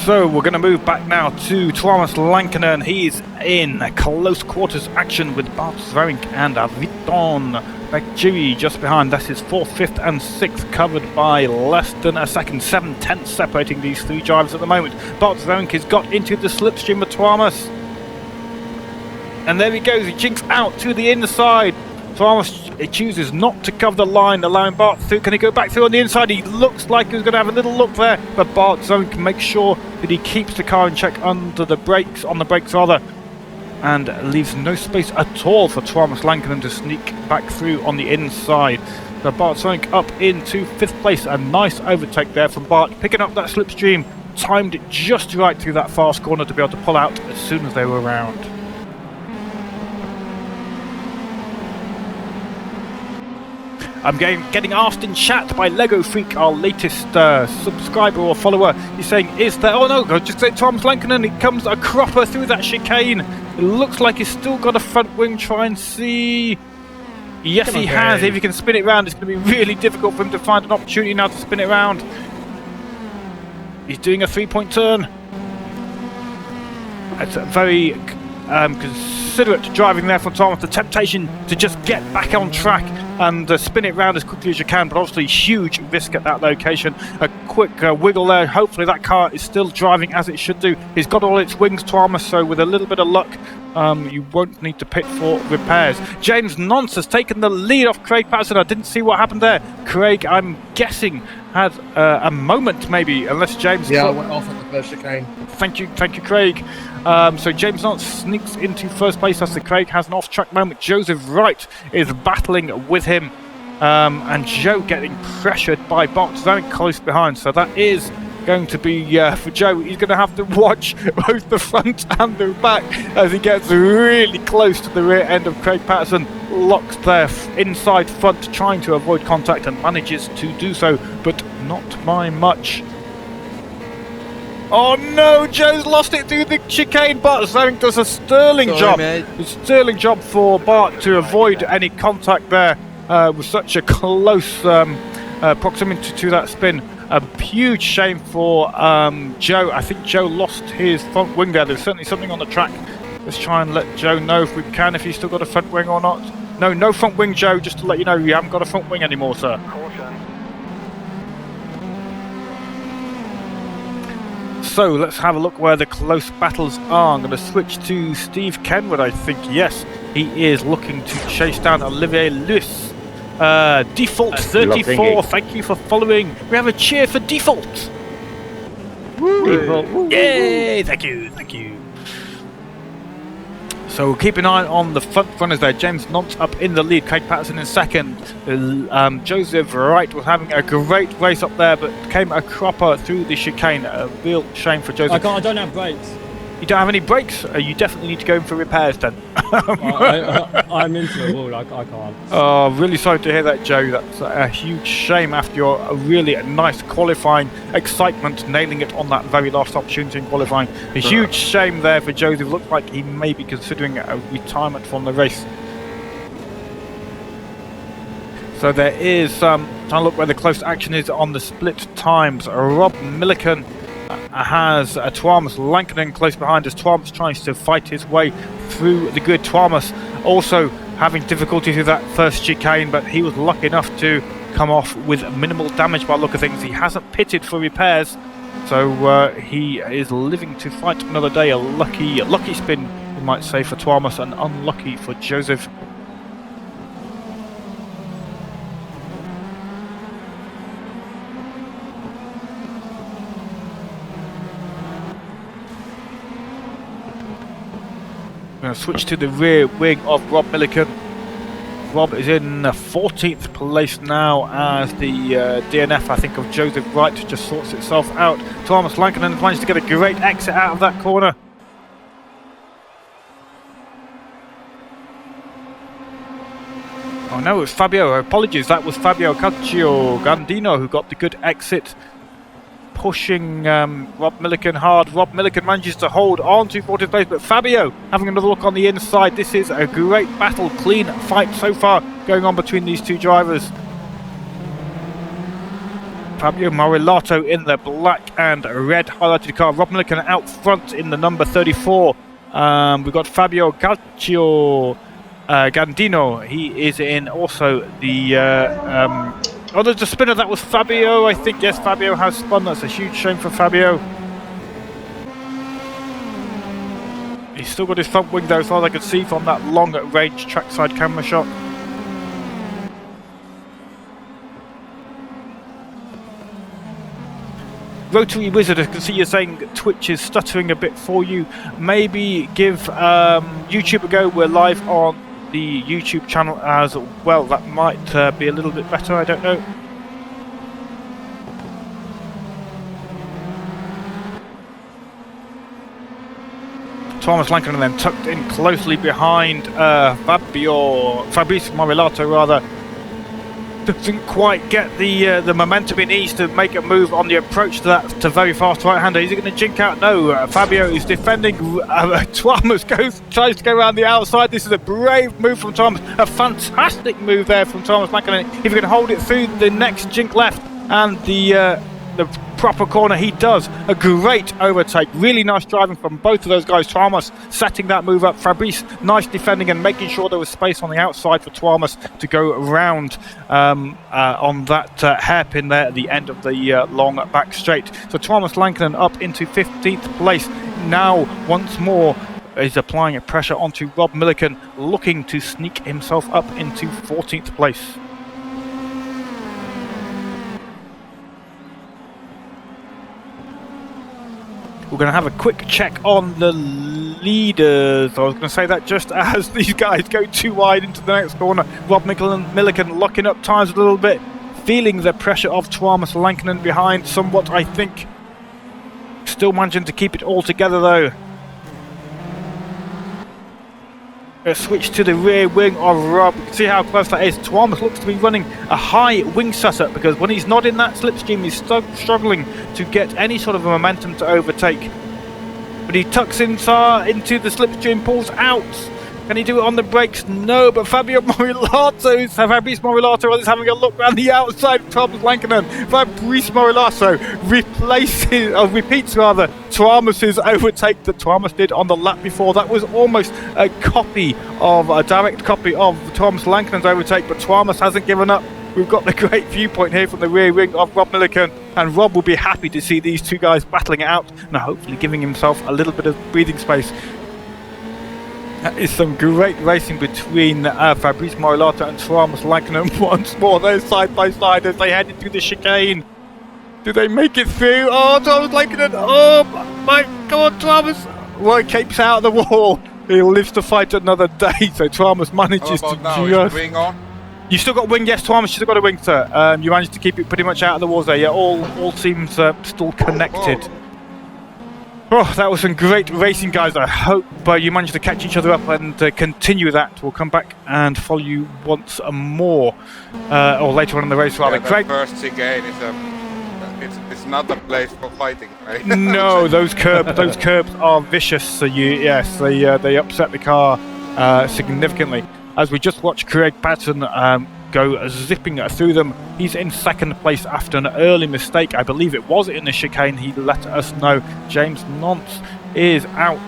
So we're going to move back now to Thomas Lankinen. He's in close quarters action with Bart Verink and Viton Becchiri just behind. That is 4th, 5th and 6th, covered by less than a second. 7/10 separating these three drivers at the moment. Bart Verink has got into the slipstream of Thomas. And there he goes. He jinks out to the inside. Thomas chooses not to cover the line, allowing Bart through. Can he go back through on the inside? He looks like he's going to have a little look there, but Bart Zone can make sure that he keeps the car in check on the brakes rather, and leaves no space at all for Thomas Lankinen to sneak back through on the inside. So Bart Zone up into 5th place. A nice overtake there from Bart, picking up that slipstream, timed it just right through that fast corner to be able to pull out as soon as they were around. I'm getting asked in chat by Lego Freak, our latest subscriber or follower. He's saying, is there... Oh no, just say Thomas Lankinen. It comes a cropper through that chicane. It looks like he's still got a front wing. Try and see. Yes, he has. If he can spin it round, it's going to be really difficult for him to find an opportunity now to spin it round. He's doing a 3-point turn. It's a very considerate driving there from Thomas. The temptation to just get back on track and spin it round as quickly as you can, but obviously huge risk at that location. A quick wiggle there. Hopefully that car is still driving as it should do. It's got all its wings, Thomas, so with a little bit of luck, you won't need to pit for repairs. James Nonce has taken the lead off Craig Patterson. I didn't see what happened there. Craig, I'm guessing, had a moment maybe, unless James... Yeah, I went off at the first chicane. Thank you, Craig. So James Nonce sneaks into first place after Craig has an off-track moment. Joseph Wright is battling with him, and Joe getting pressured by Botts very close behind. So that is going to be for Joe. He's going to have to watch both the front and the back as he gets really close to the rear end of Craig Patterson. Locks there inside front, trying to avoid contact, and manages to do so, but not by much. Oh no, Joe's lost it through the chicane. Bart Zoring does a sterling job. A sterling job for Bart to avoid any contact there with such a close proximity to that spin. A huge shame for Joe. I think Joe lost his front wing there. There's certainly something on the track. Let's try and let Joe know if we can, if he's still got a front wing or not. No front wing, Joe, just to let you know you haven't got a front wing anymore, sir. So let's have a look where the close battles are. I'm going to switch to Steve Kenwood, I think. Yes, he is looking to chase down Olivier Lewis. Default 34, thank you for following. We have a cheer for Default. Woo. Default. Yay, thank you. So keep an eye on the front runners there. James Nonce up in the lead, Craig Patterson in second. Joseph Wright was having a great race up there, but came a cropper through the chicane. A real shame for Joseph. I don't have brakes. You don't have any brakes? You definitely need to go in for repairs then. I'm into the wall, I can't. Oh, really sorry to hear that, Joe. That's a huge shame after your really nice qualifying excitement, nailing it on that very last opportunity in qualifying. A huge shame there for Joseph. Looked like he may be considering a retirement from the race. So there is, trying to look where the close action is on the split times. Rob Milliken has Tuomas Lankinen close behind as Tuomas tries to fight his way through the grid. Tuomas also having difficulty through that first chicane, but he was lucky enough to come off with minimal damage by the look of things. He hasn't pitted for repairs, so he is living to fight another day. A lucky spin, you might say, for Tuomas, and unlucky for Joseph. Going to switch to the rear wing of Rob Milliken. Rob is in 14th place now as the DNF, I think, of Joseph Wright just sorts itself out. Tuomas Lankinen managed to get a great exit out of that corner. Oh no, it was Fabio. Apologies, that was Fabio Calcio Gandino who got the good exit, pushing Rob Milliken hard. Rob Milliken manages to hold on to 14th place, but Fabio having another look on the inside. This is a great battle, clean fight so far going on between these two drivers. Fabio Marilato in the black and red highlighted car. Rob Milliken out front in the number 34. We've got Fabio Calcio Gandino. He is in also the... Oh, there's a spinner. That was Fabio, I think. Yes, Fabio has spun. That's a huge shame for Fabio. He's still got his front wing though, as far as I could see from that long-range trackside camera shot. Rotary Wizard, I can see you're saying Twitch is stuttering a bit for you. Maybe give YouTube a go. We're live on the YouTube channel as well. That might be a little bit better, I don't know. Tuomas Lankinen then tucked in closely behind Fabrice Marilato rather. Doesn't quite get the momentum he needs to make a move on the approach to that very fast right-hander. Is he going to jink out? No. Fabio is defending. Tuomas tries to go around the outside. This is a brave move from Tuomas. A fantastic move there from Tuomas Lankinen. If he can hold it through the next jink left and the proper corner. He does a great overtake. Really nice driving from both of those guys. Tuamas setting that move up. Fabrice nice defending and making sure there was space on the outside for Tuamas to go around on that hairpin there at the end of the long back straight. So Tuamas Lankinen up into 15th place. Now once more is applying a pressure onto Rob Milliken, looking to sneak himself up into 14th place. We're going to have a quick check on the leaders. I was going to say that just as these guys go too wide into the next corner. Rob Milliken locking up tires a little bit, feeling the pressure of Tuamas Lankinen behind somewhat, I think. Still managing to keep it all together though. Switch to the rear wing of Rob. You can see how close that is. Tuamas looks to be running a high wing setup because when he's not in that slipstream, he's struggling to get any sort of momentum to overtake. But he tucks into the slipstream, pulls out. Can he do it on the brakes? No, but Fabrice Morilato is having a look around the outside of Tuamas Lankinen. Fabrice Morilato repeats Tuamas's overtake that Tuamas did on the lap before. That was almost a direct copy of Tuamas Lankinen's overtake, but Tuamas hasn't given up. We've got the great viewpoint here from the rear wing of Rob Milliken, and Rob will be happy to see these two guys battling it out and hopefully giving himself a little bit of breathing space. That is some great racing between Fabrice Morilato and Tuamas Lankinen once more. They're side by side as they head into the chicane. Do they make it through? Oh, Tuamas Lankinen! Oh my God, Tuamas! Well, he keeps out of the wall. He lives to fight another day. So Tuamas manages to just. Wing on? You still got wing, yes, Tuamas. You still got a wing, sir. You managed to keep it pretty much out of the walls there. Yeah, all seems still connected. Oh, that was some great racing, guys. I hope you managed to catch each other up and continue that. We'll come back and follow you once more, or later on in the race, rather. Yeah, Craig, first chicane is it's not a place for fighting, right? No, those curbs are vicious. So they upset the car significantly. As we just watched Craig Patton go zipping through them. He's in second place after an early mistake. I believe it was in the chicane. He let us know. James Nance is out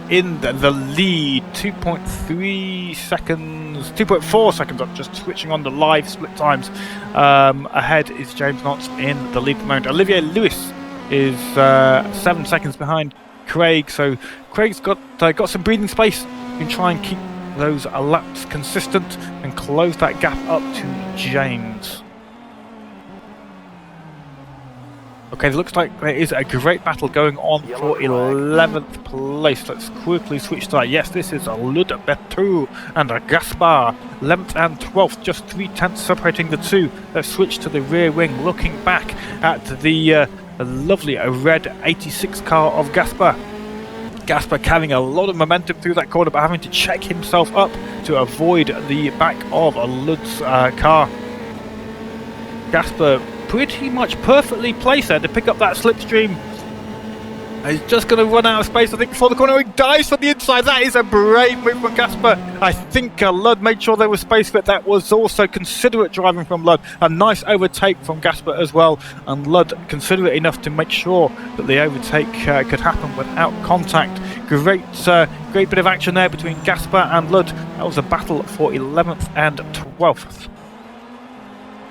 in the lead. 2.3 seconds, 2.4 seconds up, just switching on the live split times. Ahead is James Nance in the lead at the moment. Olivier Lewis is 7 seconds behind Craig, so Craig's got some breathing space. You can try and keep those laps consistent and close that gap up to James. Okay, it looks like there is a great battle going on for 11th place. Let's quickly switch to that. Yes, this is Lud Bertou and Gaspar, 11th and 12th, just 3/10 separating the two. Let's switch to the rear wing, looking back at the lovely red 86 car of Gaspar. Gaspar carrying a lot of momentum through that corner, but having to check himself up to avoid the back of Lud's car. Gaspar pretty much perfectly placed there to pick up that slipstream. He's just going to run out of space, I think, before the corner. He dives from the inside. That is a brave move from Gaspar. I think Lud made sure there was space, but that was also considerate driving from Lud. A nice overtake from Gaspar as well, and Lud considerate enough to make sure that the overtake could happen without contact. Great bit of action there between Gaspar and Lud. That was a battle for 11th and 12th.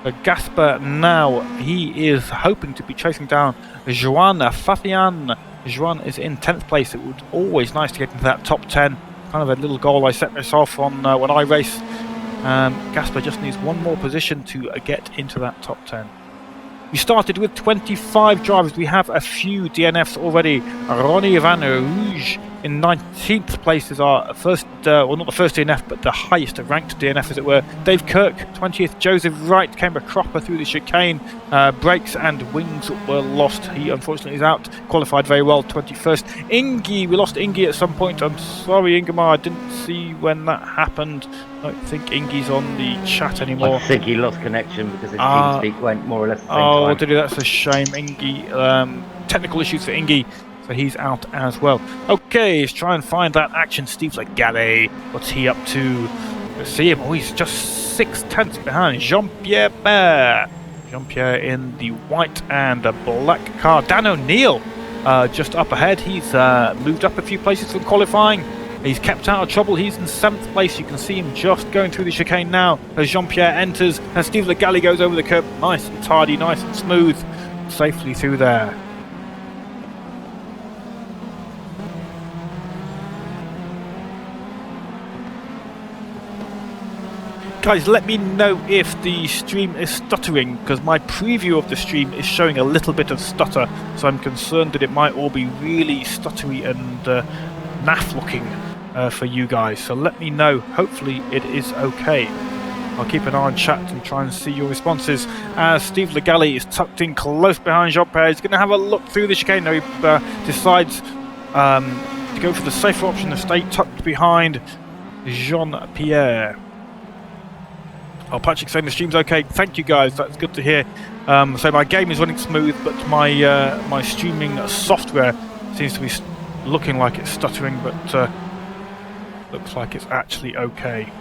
So Gaspar now, he is hoping to be chasing down Joan Fafian. Joan is in 10th place. It was always nice to get into that top 10. Kind of a little goal I set myself on when I race. Gaspar just needs one more position to get into that top 10. We started with 25 drivers. We have a few DNFs already. Ronnie Van Rouge in 19th place is our first, well, not the first DNF, but the highest ranked DNF, as it were. Dave Kirk, 20th. Joseph Wright came a cropper through the chicane. Brakes and wings were lost. He unfortunately is out. Qualified very well, 21st. Ingi, we lost Ingi at some point. I'm sorry, Ingemar, I didn't see when that happened. I don't think Ingi's on the chat anymore. I think he lost connection because his TeamSpeak went more or less the same time. Oh, did he? That's a shame. Ingi, technical issues for Ingi, so he's out as well. Okay, let's try and find that action. Steve Legale, what's he up to? Let's see him. Oh, he's just 6/10 behind Jean-Pierre Bear. Jean-Pierre in the white and black car. Dan O'Neill just up ahead. He's moved up a few places from qualifying. He's kept out of trouble. He's in 7th place. You can see him just going through the chicane now as Jean-Pierre enters and Steve Legale goes over the curb. Nice and tidy, nice and smooth, safely through there. Guys, let me know if the stream is stuttering, because my preview of the stream is showing a little bit of stutter, so I'm concerned that it might all be really stuttery and naff looking for you guys. So let me know. Hopefully it is okay. I'll keep an eye on chat and try and see your responses as Steve Legale is tucked in close behind Jean-Pierre. He's going to have a look through the chicane. Now he decides to go for the safer option to stay tucked behind Jean-Pierre. Oh, Patrick's saying the stream's okay. Thank you guys, that's good to hear. So my game is running smooth, but my streaming software seems to be looking like it's stuttering, but looks like it's actually okay.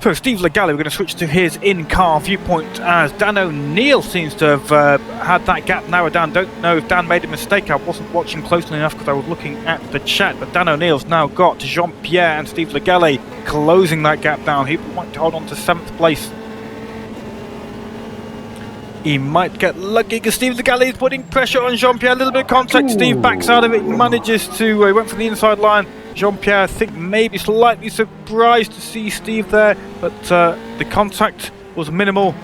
So Steve Legale, we're going to switch to his in-car viewpoint as Dan O'Neill seems to have had that gap narrowed down. Don't know if Dan made a mistake. I wasn't watching closely enough because I was looking at the chat, but Dan O'Neill's now got Jean-Pierre and Steve Legale closing that gap down. He might hold on to 7th place. He might get lucky because Steve Legale is putting pressure on Jean-Pierre. A little bit of contact. Ooh. Steve backs out of it, manages to, he went for the inside line. Jean-Pierre, I think, maybe slightly surprised to see Steve there, but the contact was minimal.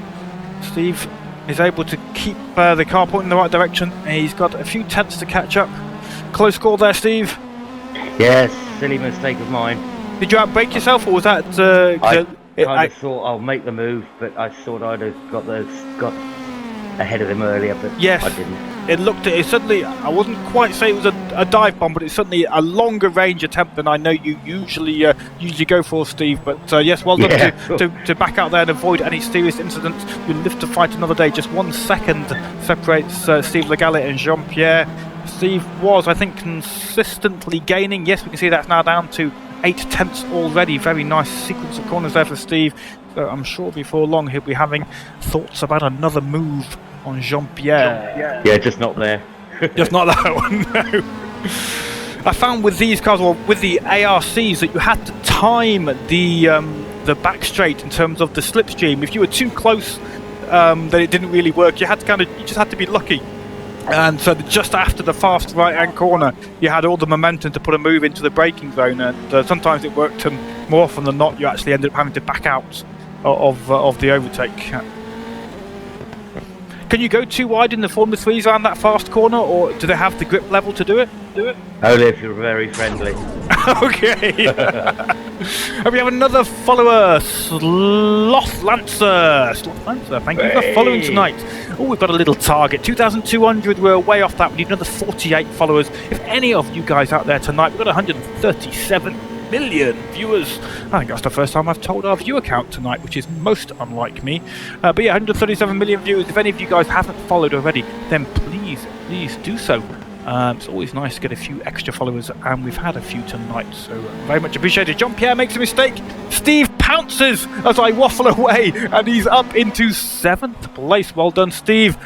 Steve is able to keep the car pointing in the right direction. He's got a few tenths to catch up. Close call there, Steve. Yes, silly mistake of mine. Did you outbrake yourself, or was that... I thought I'll make the move, but I thought I'd have got ahead of him earlier, but yes, I didn't. It certainly, I wouldn't quite say it was a dive bomb, but it's certainly a longer range attempt than I know you usually go for, Steve. But yes, well done to back out there and avoid any serious incidents. You live to fight another day. Just 1 second separates Steve Legale and Jean-Pierre. Steve was, I think, consistently gaining. Yes, we can see that's now down to 8 tenths already. Very nice sequence of corners there for Steve. So I'm sure before long he'll be having thoughts about another move on Jean-Pierre. Yeah, just not there. Just not that one, no. I found with these cars, or with the ARCs, that you had to time the back straight in terms of the slipstream. If you were too close, then it didn't really work. You just had to be lucky. And so just after the fast right-hand corner, you had all the momentum to put a move into the braking zone, and sometimes it worked, and more often than not, you actually ended up having to back out of the overtake. Can you go too wide in the Formula 3s around that fast corner, or do they have the grip level to do it? Only if you're very friendly. Okay. And we have another follower, Sloth Lancer, thank you for following tonight. Oh, we've got a little target, 2,200. We're way off that. We need another 48 followers. If any of you guys out there tonight, we've got 137 million viewers. I think that's the first time I've told our viewer count tonight, which is most unlike me. But yeah, 137 million viewers. If any of you guys haven't followed already, then please do so. It's always nice to get a few extra followers, and we've had a few tonight, so very much appreciated. Jean-Pierre makes a mistake. Steve pounces as I waffle away, and he's up into 7th place. Well done, Steve.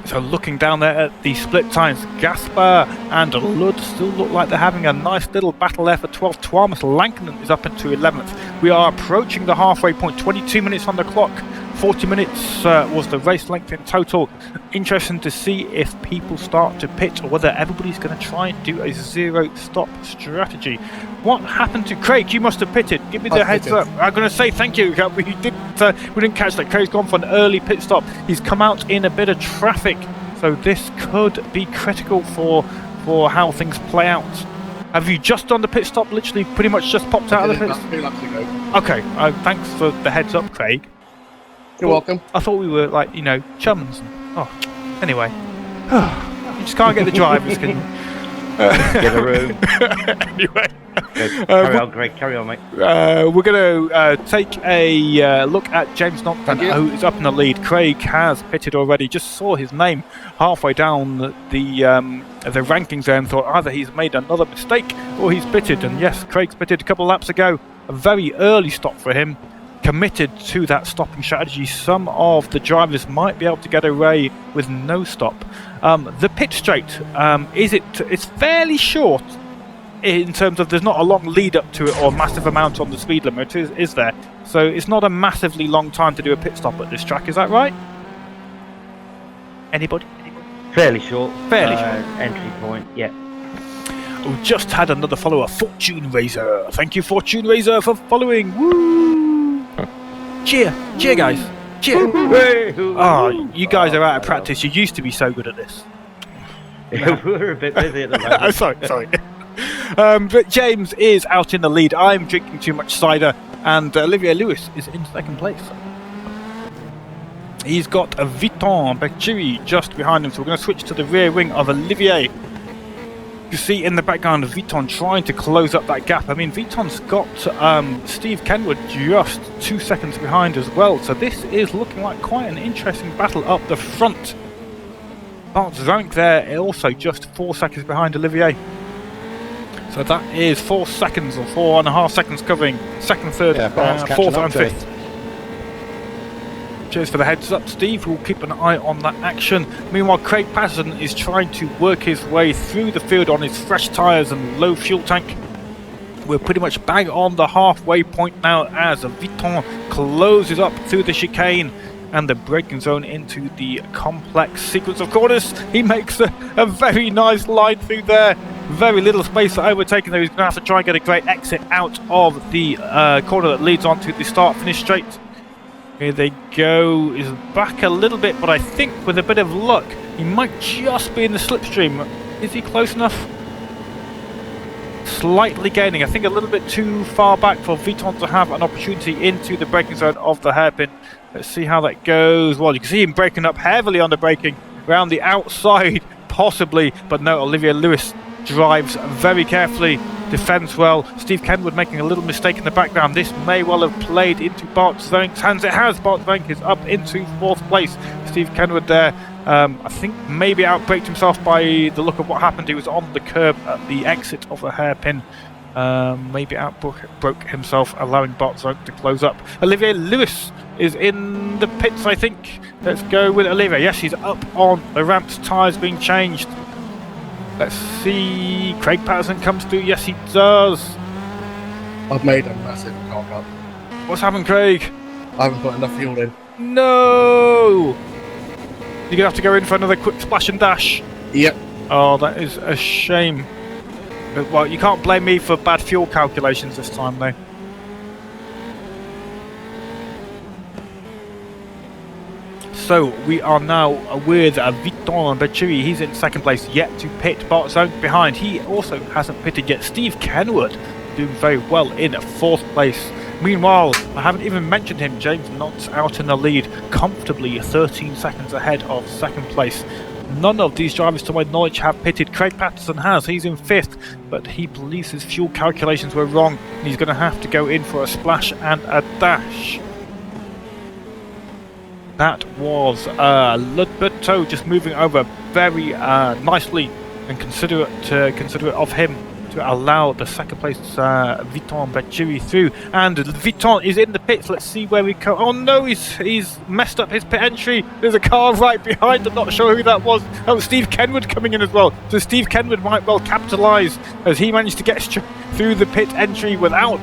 So looking down there at the split times, Gaspar and Lud still look like they're having a nice little battle there for 12th. Thomas Lankinen is up into 11th. We are approaching the halfway point, 22 minutes on the clock. 40 minutes was the race length in total. Interesting to see if people start to pit, or whether everybody's going to try and do a zero-stop strategy. What happened to Craig? You must have pitted. Give me the heads up. I'm going to say thank you. We didn't catch that. Craig's gone for an early pit stop. He's come out in a bit of traffic, so this could be critical for how things play out. Have you just done the pit stop? Literally, pretty much just popped out of the pits. Okay. Thanks for the heads up, Craig. You're welcome. I thought we were like, chums. Oh, anyway. You just can't get the drivers, can you? Get a room. Anyway, Carry on, Greg. Carry on, mate. we're going to take a look at James Nonton, who is up in the lead. Craig has pitted already. Just saw his name halfway down the rankings there and thought either he's made another mistake or he's pitted. And yes, Craig's pitted a couple of laps ago. A very early stop for him. Committed to that stopping strategy. Some of the drivers might be able to get away with no stop. The pit straight, it's fairly short in terms of there's not a long lead up to it or a massive amount on the speed limit, is there? So it's not a massively long time to do a pit stop at this track, is that right? Anybody? Fairly short. Fairly short. Entry point, yeah. We just had another follower, Fortune Razor. Thank you, Fortune Razor, for following. Woo! Cheer, guys. Cheer. Oh, you guys are out of practice. You used to be so good at this. We're a bit busy at the moment. sorry. But James is out in the lead. I'm drinking too much cider, and Olivier Lewis is in second place. He's got a Vuitton Baccheri just behind him, so we're going to switch to the rear wing of Olivier. You see in the background Vuitton trying to close up that gap. I mean, Vuitton's got Steve Kenwood just 2 seconds behind as well, so this is looking like quite an interesting battle up the front. Bart Zank there also just 4 seconds behind Olivier. So that is 4 seconds or 4.5 seconds covering second, third, fourth and fifth. Cheers for the heads up, Steve. We'll keep an eye on that action. Meanwhile, Craig Patterson is trying to work his way through the field on his fresh tyres and low fuel tank. We're pretty much bang on the halfway point now as Vuitton closes up through the chicane and the braking zone into the complex sequence of corners. He makes a very nice line through there. Very little space for overtaking there. He's going to have to try and get a great exit out of the corner that leads on to the start-finish straight. Here they go. Is back a little bit, but I think with a bit of luck, he might just be in the slipstream. Is he close enough? Slightly gaining. I think a little bit too far back for Vuitton to have an opportunity into the braking zone of the hairpin. Let's see how that goes. Well, you can see him braking up heavily on the braking around the outside, possibly, but no, Olivier Lewis drives very carefully, defends well. Steve Kenwood making a little mistake in the background. This may well have played into Bart Zank's hands. It has. Bart Zank is up into fourth place. Steve Kenwood there, I think maybe outbraked himself by the look of what happened. He was on the curb at the exit of the hairpin. Maybe outbroke himself, allowing Bart Zank to close up. Olivier Lewis is in the pits, I think. Let's go with Olivier. Yes, he's up on the ramps. Tyres being changed. Let's see. Craig Patterson comes through. Yes, he does. I've made a massive cock up. What's happened, Craig? I haven't put enough fuel in. No! You're going to have to go in for another quick splash and dash. Yep. Oh, that is a shame. But, well, you can't blame me for bad fuel calculations this time, though. So we are now with Vuitton Baccheri. He's in second place, yet to pit. Bart Zank behind. He also hasn't pitted yet. Steve Kenwood doing very well in fourth place. Meanwhile, I haven't even mentioned him. James Knott's out in the lead, comfortably 13 seconds ahead of second place. None of these drivers, to my knowledge, have pitted. Craig Patterson has. He's in fifth, but he believes his fuel calculations were wrong, and he's going to have to go in for a splash and a dash. That was Ludberto just moving over very nicely and considerate of him to allow the second place Vuitton Baccheri through. And Vuitton is in the pits. Let's see where we go. Oh no, he's messed up his pit entry. There's a car right behind. I'm not sure who that was. Oh, Steve Kenwood coming in as well. So Steve Kenwood might well capitalise as he managed to get through the pit entry without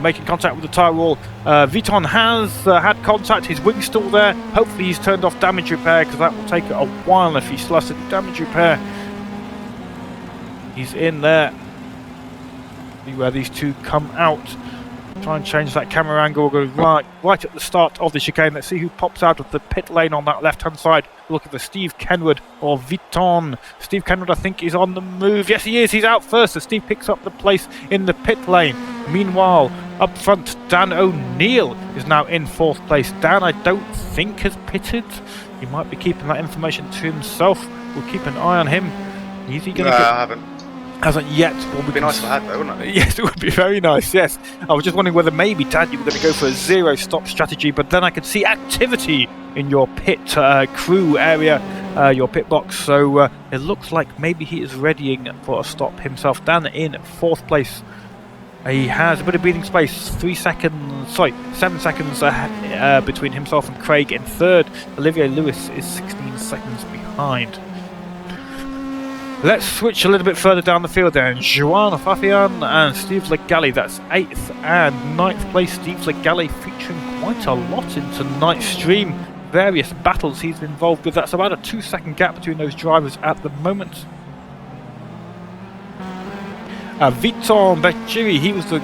making contact with the tyre wall. Vuitton has had contact. His wing's still there. Hopefully he's turned off damage repair, because that will take a while if he still has to do damage repair. He's in there. See where these two come out. Try and change that camera angle. We'll go right at the start of the chicane. Let's see who pops out of the pit lane on that left-hand side. Look at the Steve Kenwood or Vuitton. Steve Kenwood, I think, is on the move. Yes, he is. He's out first. So Steve picks up the place in the pit lane. Meanwhile, up front, Dan O'Neill is now in fourth place. Dan, I don't think, has pitted. He might be keeping that information to himself. We'll keep an eye on him. Is he going to? I haven't. Hasn't yet. It'd be nice to have though, wouldn't it? Yes, it would be very nice, yes. I was just wondering whether maybe, Dad, you were going to go for a zero-stop strategy, but then I could see activity in your pit crew area, your pit box, so it looks like maybe he is readying for a stop himself. Dan in 4th place. He has a bit of breathing space, 7 seconds between himself and Craig in 3rd. Olivier Lewis is 16 seconds behind. Let's switch a little bit further down the field then. Joan Fafian and Steve Legale, that's 8th and 9th place. Steve Legale featuring quite a lot in tonight's stream. Various battles he's involved with. That's about a 2-second gap between those drivers at the moment. Viton Becchiri, he was the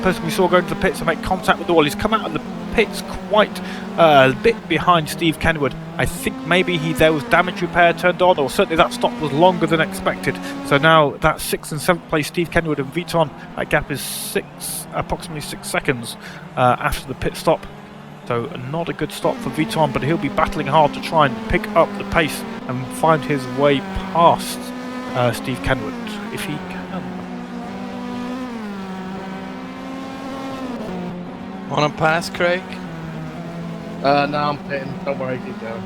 person we saw going to the pits to make contact with the wall. He's come out of the pits quite a bit behind Steve Kenwood. I think maybe there was damage repair turned on, or certainly that stop was longer than expected. So now that's 6th and 7th place Steve Kenwood and Viton. That gap is approximately 6 seconds after the pit stop. So not a good stop for Viton, but he'll be battling hard to try and pick up the pace and find his way past Steve Kenwood if he can. Want to pass, Craig? No, I'm pitting. Don't worry, keep going.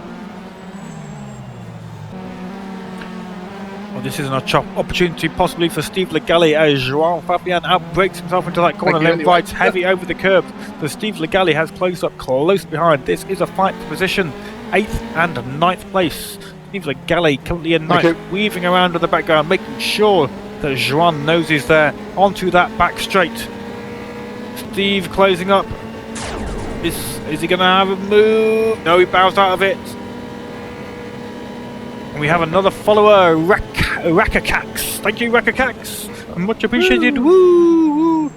Well, this is an opportunity possibly for Steve Legale as Joan Fabian outbreaks himself into that corner and then rides heavy over the curb. So Steve Legale has closed up close behind. This is a fight for position, 8th and 9th place. Steve Legale currently in 9th, weaving around in the background, making sure that Joan knows he's there. Onto that back straight. Steve closing up. Is he going to have a move? No, he bounced out of it. And we have another follower, Rakakax. Thank you, Rakakax. Much appreciated. Woo!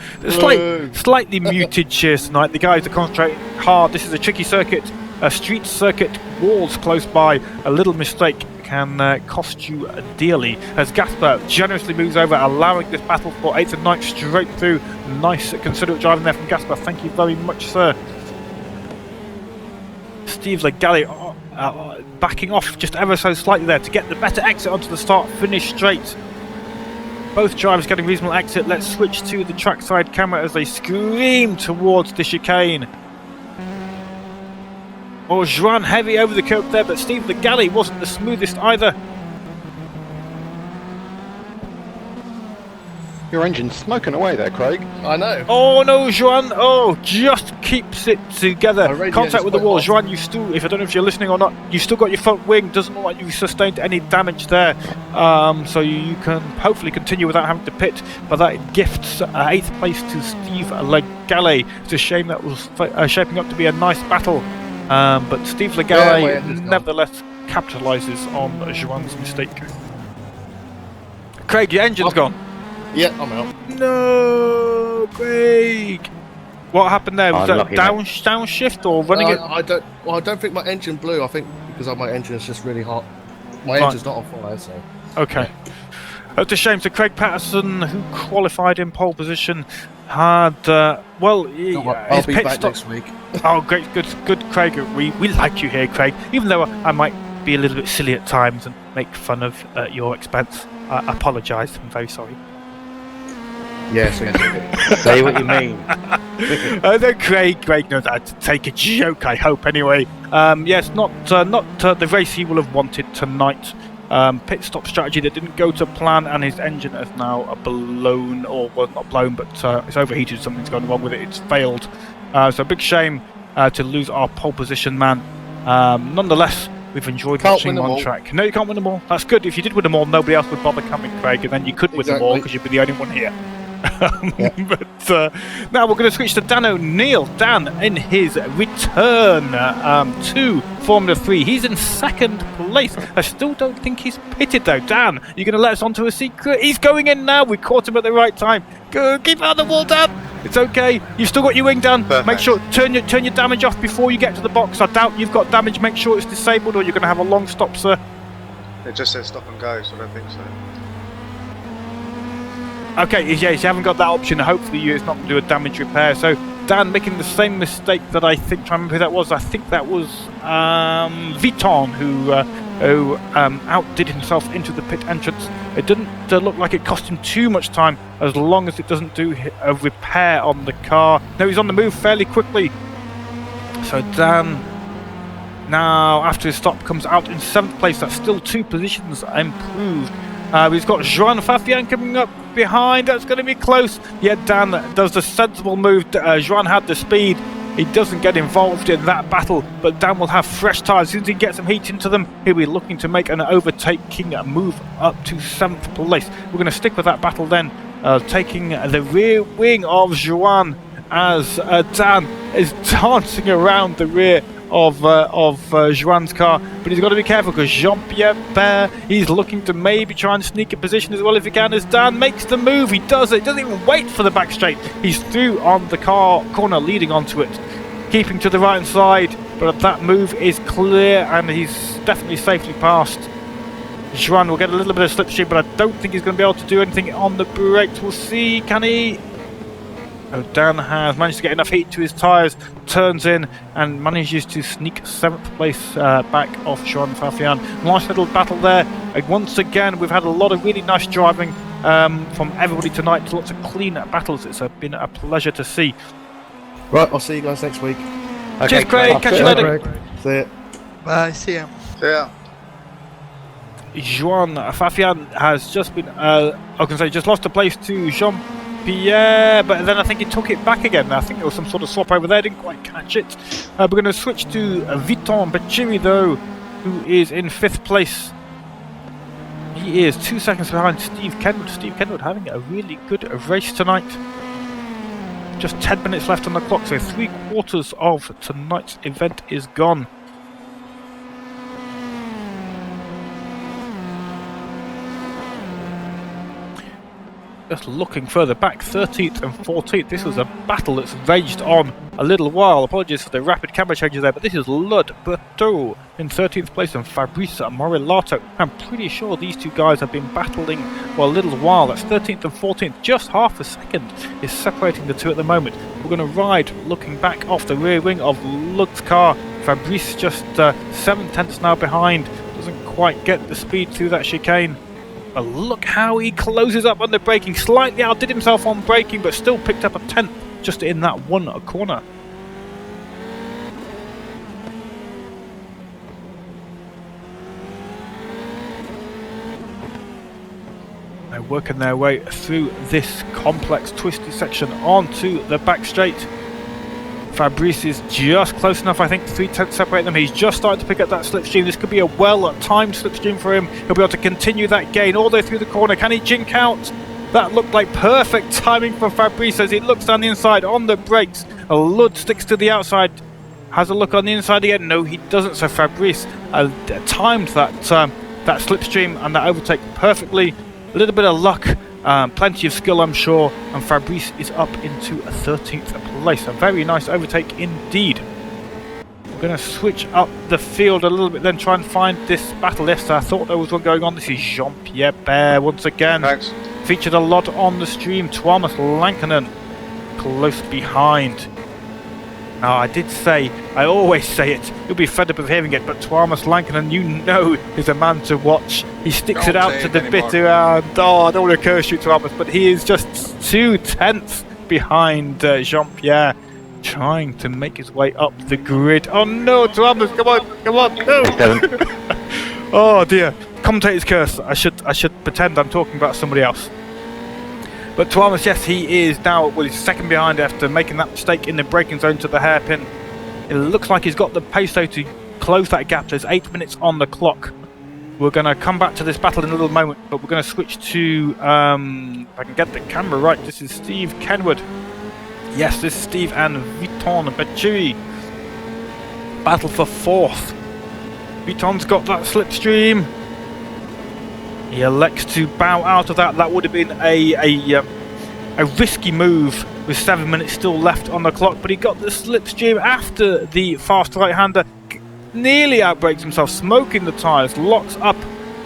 Slightly muted cheers tonight. The guys are concentrating hard. This is a tricky circuit, a street circuit. Walls close by. A little mistake can cost you dearly. As Gasper generously moves over, allowing this battle for 8th and 9th straight through. Nice, considerate driving there from Gasper. Thank you very much, sir. Steve Legale backing off just ever so slightly there to get the better exit onto the start finish straight. Both drivers getting reasonable exit. Let's switch to the trackside camera as they scream towards the chicane. Oh, Joan heavy over the curb there, but Steve Legale wasn't the smoothest either. Your engine's smoking away there, Craig. I know. Oh no, Joan! Oh, just keeps it together. Contact with the wall. Joan, you still, if I don't know if you're listening or not, you still got your front wing. Doesn't look like you sustained any damage there. So you can hopefully continue without having to pit. But that gifts 8th place to Steve Legale. It's a shame that was shaping up to be a nice battle. But Steve Legale nevertheless capitalises on Joan's mistake. Craig, your engine's gone. Yeah, I'm out. No, Craig. What happened there? Was that downshift or running it? I don't think my engine blew. I think because my engine is just really hot. My engine's not on fire, so. Okay. That's a shame. So Craig Patterson, who qualified in pole position, had I'll be back next week. Oh, great, good, Craig. We like you here, Craig. Even though I might be a little bit silly at times and make fun of your expense, I apologise. I'm very sorry. Yes, say what you mean. No, Craig knows how to take a joke, I hope, anyway. Yes, not the race he will have wanted tonight. Pit stop strategy that didn't go to plan, and his engine is now blown, or well, not blown, but it's overheated. Something's gone wrong with it. It's failed. So big shame to lose our pole position man. Nonetheless, we've enjoyed watching him on track. No, you can't win them all. That's good. If you did win them all, nobody else would bother coming, Craig, and then you could win them all because you'd be the only one here. But now we're going to switch to Dan O'Neill. Dan in his return to Formula 3. He's in 2nd place. I still don't think he's pitted though. Dan, you're going to let us onto a secret? He's going in now. We caught him at the right time. Go, keep out the wall, Dan. It's okay. You've still got your wing, Dan. Perfect. Make sure turn your damage off before you get to the box. I doubt you've got damage. Make sure it's disabled, or you're going to have a long stop, sir. It just says stop and go, so I don't think so. Okay, yeah, you haven't got that option. Hopefully it's not going to do a damage repair. So Dan making the same mistake that I think, trying to remember who that was. I think that was Viton who who outdid himself into the pit entrance. It didn't look like it cost him too much time, as long as it doesn't do a repair on the car. No, he's on the move fairly quickly. So Dan, now after his stop, comes out in 7th place. That's still 2 positions improved. He's got Joan Fafian coming up behind. That's going to be close. Yeah, Dan does the sensible move. Joan had the speed. He doesn't get involved in that battle, but Dan will have fresh tyres. As soon as he gets some heat into them, he'll be looking to make an overtaking move up to 7th place. We're going to stick with that battle then, taking the rear wing of Joan as Dan is dancing around the rear of Joan's car, but he's got to be careful because Jean-Pierre Bear, he's looking to maybe try and sneak a position as well if he can, as Dan makes the move. He does it, doesn't even wait for the back straight. He's through on the corner leading onto it, keeping to the right hand side, but that move is clear and he's definitely safely passed. Joan will get a little bit of slipstream, but I don't think he's going to be able to do anything on the brakes. We'll see, can he? Oh, Dan has managed to get enough heat to his tyres, turns in and manages to sneak 7th place back off Joan Fafian. Nice little battle there. Once again, we've had a lot of really nice driving from everybody tonight. Lots of clean battles. It's been a pleasure to see. Right, I'll see you guys next week. Okay, Cheers, Craig. Catch you later. See ya. Bye, see ya. Yeah. Joan Fafian has just been, just lost a place to Jean-Pierre, but then I think he took it back again. I think there was some sort of swap over there, didn't quite catch it. We're going to switch to Viton Bachiri though, who is in 5th place. He is 2 seconds behind Steve Kenwood. Steve Kenwood having a really good race tonight. Just 10 minutes left on the clock, so 3/4 of tonight's event is gone. Just looking further back, 13th and 14th. This was a battle that's raged on a little while. Apologies for the rapid camera changes there, but this is Lud Berthaud in 13th place and Fabrice Morilato. I'm pretty sure these two guys have been battling for a little while. That's 13th and 14th. Just half a second is separating the two at the moment. We're going to ride looking back off the rear wing of Lud's car. Fabrice just 7/10 now behind. Doesn't quite get the speed through that chicane. But look how he closes up under braking. Slightly outdid himself on braking, but still picked up a 10th just in that one corner. They're working their way through this complex, twisty section onto the back straight. Fabrice is just close enough, I think, 3/10 separate them. He's just starting to pick up that slipstream. This could be a well-timed slipstream for him. He'll be able to continue that gain all the way through the corner. Can he jink out? That looked like perfect timing for Fabrice as he looks down the inside on the brakes. Lud sticks to the outside. Has a look on the inside again. No, he doesn't. So Fabrice timed that slipstream and that overtake perfectly. A little bit of luck. Plenty of skill, I'm sure, and Fabrice is up into a 13th place. A very nice overtake indeed. We're going to switch up the field a little bit, then try and find this battle. Yes, I thought there was one going on. This is Jean-Pierre Bear once again. Thanks. Featured a lot on the stream. Thomas Lankinen close behind. Now, I did say, I always say it, you'll be fed up of hearing it, but Thomas Lankinen, you know, is a man to watch. He sticks it out to the bitter end. Oh, I don't want to curse you, Thomas, but he is just 2/10 behind Jean-Pierre, trying to make his way up the grid. Oh no, Thomas, come on, no! Oh dear, commentator's curse. I should pretend I'm talking about somebody else. But Thomas, yes, he is now, well, he's second behind after making that mistake in the braking zone to the hairpin. It looks like he's got the pace though to close that gap. There's 8 minutes on the clock. We're going to come back to this battle in a little moment, but we're going to switch to, if I can get the camera right, this is Steve Kenwood. Yes, this is Steve and Viton Bachiri. Battle for 4th. Viton's got that slipstream. He elects to bow out of that. That would have been a risky move with 7 minutes still left on the clock, but he got the slipstream after the fast right-hander nearly outbrakes himself, smoking the tyres, locks up,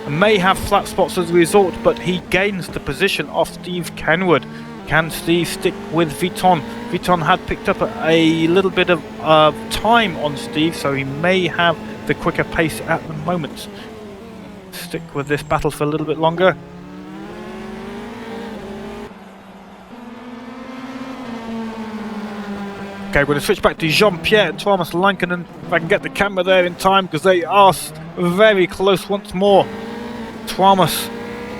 and may have flat spots as a result, but he gains the position off Steve Kenwood. Can Steve stick with Viton? Viton had picked up a little bit of time on Steve, so he may have the quicker pace at the moment. stick with this battle for a little bit longer. Okay, we're going to switch back to Jean-Pierre and Thomas Lankinen, if I can get the camera there in time, because they are very close once more. Thomas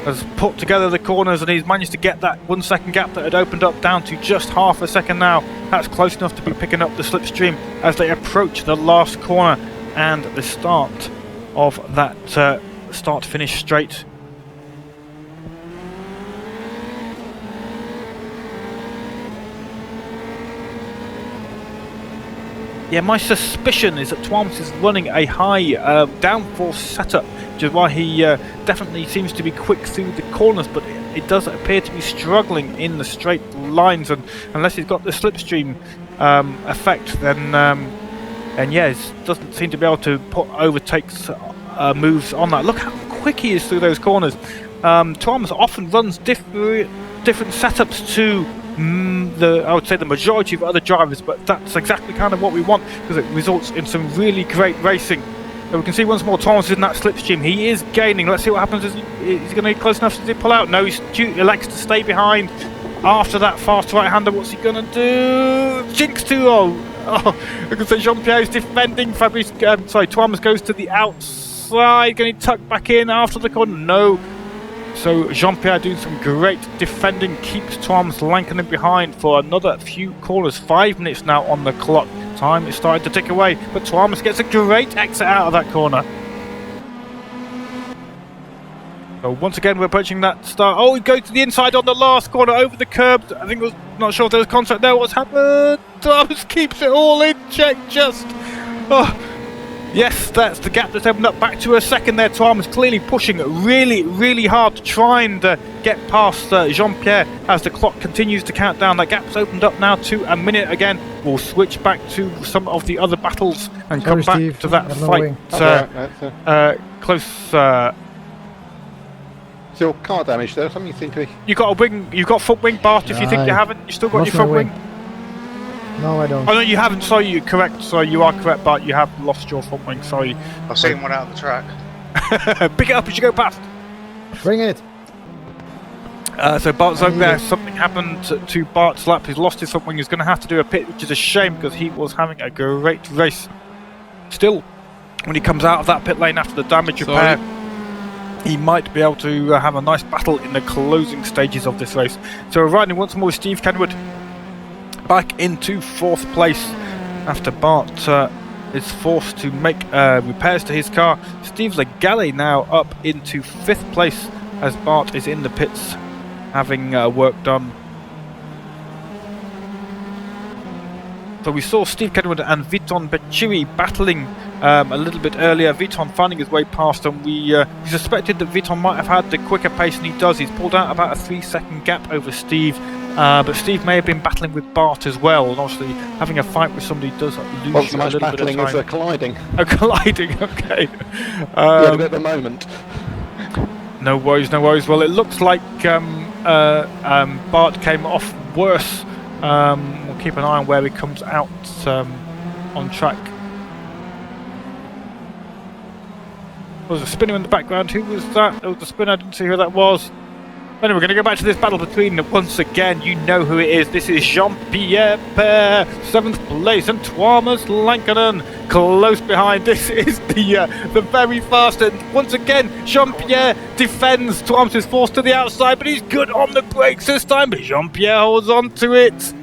has put together the corners and he's managed to get that 1 second gap that had opened up down to just half a second now. That's close enough to be picking up the slipstream as they approach the last corner and the start of that start-finish straight. Yeah, my suspicion is that Thomas is running a high downforce setup, which is why he definitely seems to be quick through the corners, but it does appear to be struggling in the straight lines, and unless he's got the slipstream effect, then yeah, he doesn't seem to be able to put overtakes moves on that. Look how quick he is through those corners. Thomas often runs different setups to I would say the majority of other drivers, but that's exactly kind of what we want, because it results in some really great racing. So we can see once more Thomas is in that slipstream. He is gaining. Let's see what happens. Is he going to get close enough to pull out? No, he elects to stay behind after that fast right-hander. What's he going to do? Jinx 2-0. I can say Jean-Pierre is defending. Thomas goes to the outside. Going to tuck back in after the corner? No. So Jean-Pierre doing some great defending, keeps Thomas Lankinen behind for another few corners. 5 minutes now on the clock. Time is starting to tick away, but Thomas gets a great exit out of that corner. So once again we're approaching that start. Oh, he goes to the inside on the last corner, over the curb. I think not sure if there was contact there. What's happened? Thomas keeps it all in check just. Oh. Yes, that's the gap that's opened up back to a second there. Thomas clearly pushing really hard to try and get past Jean-Pierre as the clock continues to count down. That gap's opened up now to a minute again. We'll switch back to some of the other battles and come back to that fight. Close. Still car damage there. Something you seem to be. You got a wing. You got front wing, Bart. If you think you haven't, you still got your front wing. No, I don't. Oh no, you haven't. Sorry, you're correct. Sorry, you are correct, Bart. You have lost your front wing. Sorry. I've seen one out of the track. Pick it up as you go past. Bring it. So Bart's over there. Something happened to Bart's lap. He's lost his front wing. He's going to have to do a pit, which is a shame because he was having a great race. Still, when he comes out of that pit lane after the damage repair, he might be able to have a nice battle in the closing stages of this race. So we're riding once more with Steve Kenwood back into 4th place after Bart is forced to make repairs to his car. Steve Legale now up into 5th place as Bart is in the pits having work done. So we saw Steve Kenwood and Viton Beciri battling a little bit earlier. Viton finding his way past, and we suspected that Viton might have had the quicker pace, and he does. He's pulled out about a 3-second gap over Steve. But Steve may have been battling with Bart as well, and obviously having a fight with somebody does lose you a little bit of time. As colliding. Oh, colliding, okay. Yeah, a bit at the moment. No worries, no worries. Well, it looks like Bart came off worse. We'll keep an eye on where he comes out on track. There was a spinner in the background. Who was that? There was a spinner. I didn't see who that was. Anyway, we're going to go back to this battle between them once again. You know who it is. This is Jean-Pierre Paire, 7th place, and Thomas Lankinen close behind. This is the very fast, and once again Jean-Pierre defends. Thomas is forced to the outside, but he's good on the brakes this time, but Jean-Pierre holds on to it.